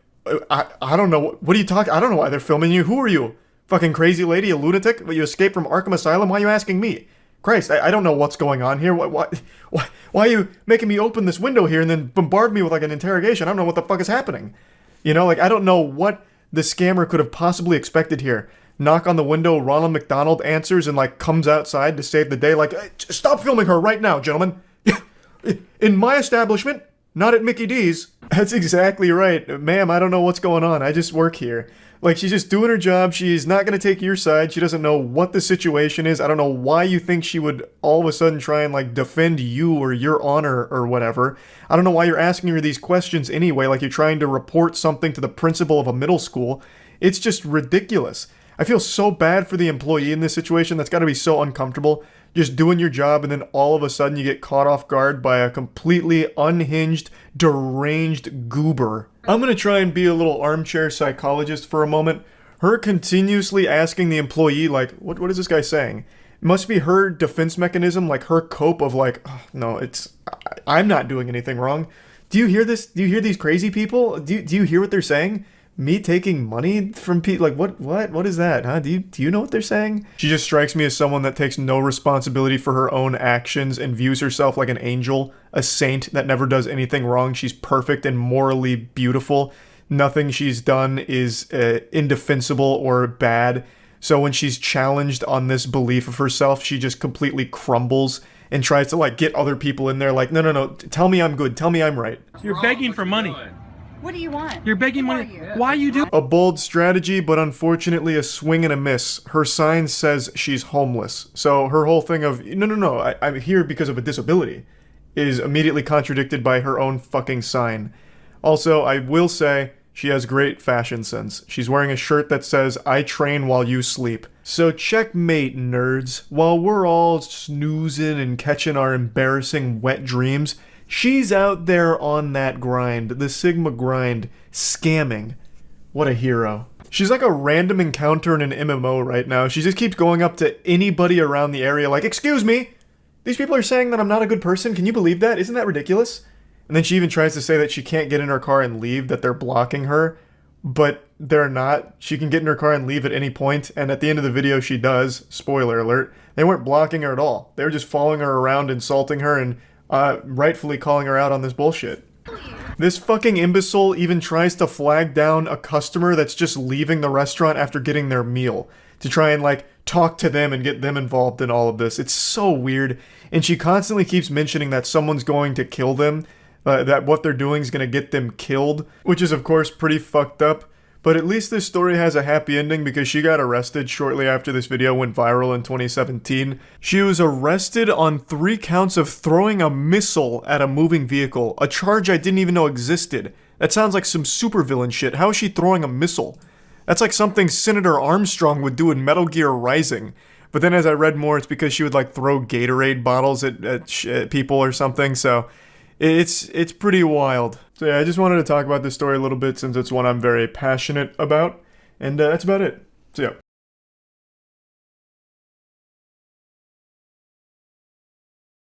I don't know. What are you talking? I don't know why they're filming you. Who are you? Fucking crazy lady, a lunatic? You escaped from Arkham Asylum? Why are you asking me? Christ, I don't know what's going on here. Why are you making me open this window here and then bombard me with like an interrogation? I don't know what the fuck is happening. I don't know what the scammer could have possibly expected here. Knock on the window, Ronald McDonald answers and like comes outside to save the day. Like, hey, stop filming her right now, gentlemen. In my establishment, not at Mickey D's. That's exactly right. Ma'am, I don't know what's going on. I just work here. Like, she's just doing her job. She's not going to take your side. She doesn't know what the situation is. I don't know why you think she would all of a sudden try and, like, defend you or your honor or whatever. I don't know why you're asking her these questions anyway, like you're trying to report something to the principal of a middle school. It's just ridiculous. I feel so bad for the employee in this situation. That's got to be so uncomfortable. Just doing your job and then all of a sudden you get caught off guard by a completely unhinged, deranged goober. I'm gonna try and be a little armchair psychologist for a moment. Her continuously asking the employee, like, what is this guy saying? It must be her defense mechanism, like her cope of like, oh, no, I'm not doing anything wrong. Do you hear this? Do you hear these crazy people? Do you hear what they're saying? Me taking money from people? Like, what is that, huh? Do you know what they're saying? She just strikes me as someone that takes no responsibility for her own actions and views herself like an angel, a saint that never does anything wrong. She's perfect and morally beautiful. Nothing she's done is indefensible or bad. So when she's challenged on this belief of herself, she just completely crumbles and tries to, like, get other people in there like, no, tell me I'm good, tell me I'm right. You're begging for money. What do you want? You're begging money. Why you do? A bold strategy, but unfortunately a swing and a miss. Her sign says she's homeless. So her whole thing of, no, I'm here because of a disability, is immediately contradicted by her own fucking sign. Also, I will say, she has great fashion sense. She's wearing a shirt that says, I train while you sleep. So checkmate, nerds. While we're all snoozing and catching our embarrassing wet dreams, she's out there on that grind, the Sigma grind, scamming. What a hero. She's like a random encounter in an MMO right now. She just keeps going up to anybody around the area like, excuse me, these people are saying that I'm not a good person. Can you believe that? Isn't that ridiculous? And then she even tries to say that she can't get in her car and leave, that they're blocking her. But they're not. She can get in her car and leave at any point, and at the end of the video she does. Spoiler alert. They weren't blocking her at all. They were just following her around, insulting her, and rightfully calling her out on this bullshit. This fucking imbecile even tries to flag down a customer that's just leaving the restaurant after getting their meal to try and, like, talk to them and get them involved in all of this. It's so weird. And she constantly keeps mentioning that someone's going to kill them. That what they're doing is going to get them killed, which is of course pretty fucked up. But at least this story has a happy ending because she got arrested shortly after this video went viral in 2017. She was arrested on 3 counts of throwing a missile at a moving vehicle, a charge I didn't even know existed. That sounds like some supervillain shit. How is she throwing a missile? That's like something Senator Armstrong would do in Metal Gear Rising. But then as I read more, it's because she would like throw Gatorade bottles at people or something, so it's pretty wild. So yeah, I just wanted to talk about this story a little bit since it's one I'm very passionate about, and that's about it. So yeah.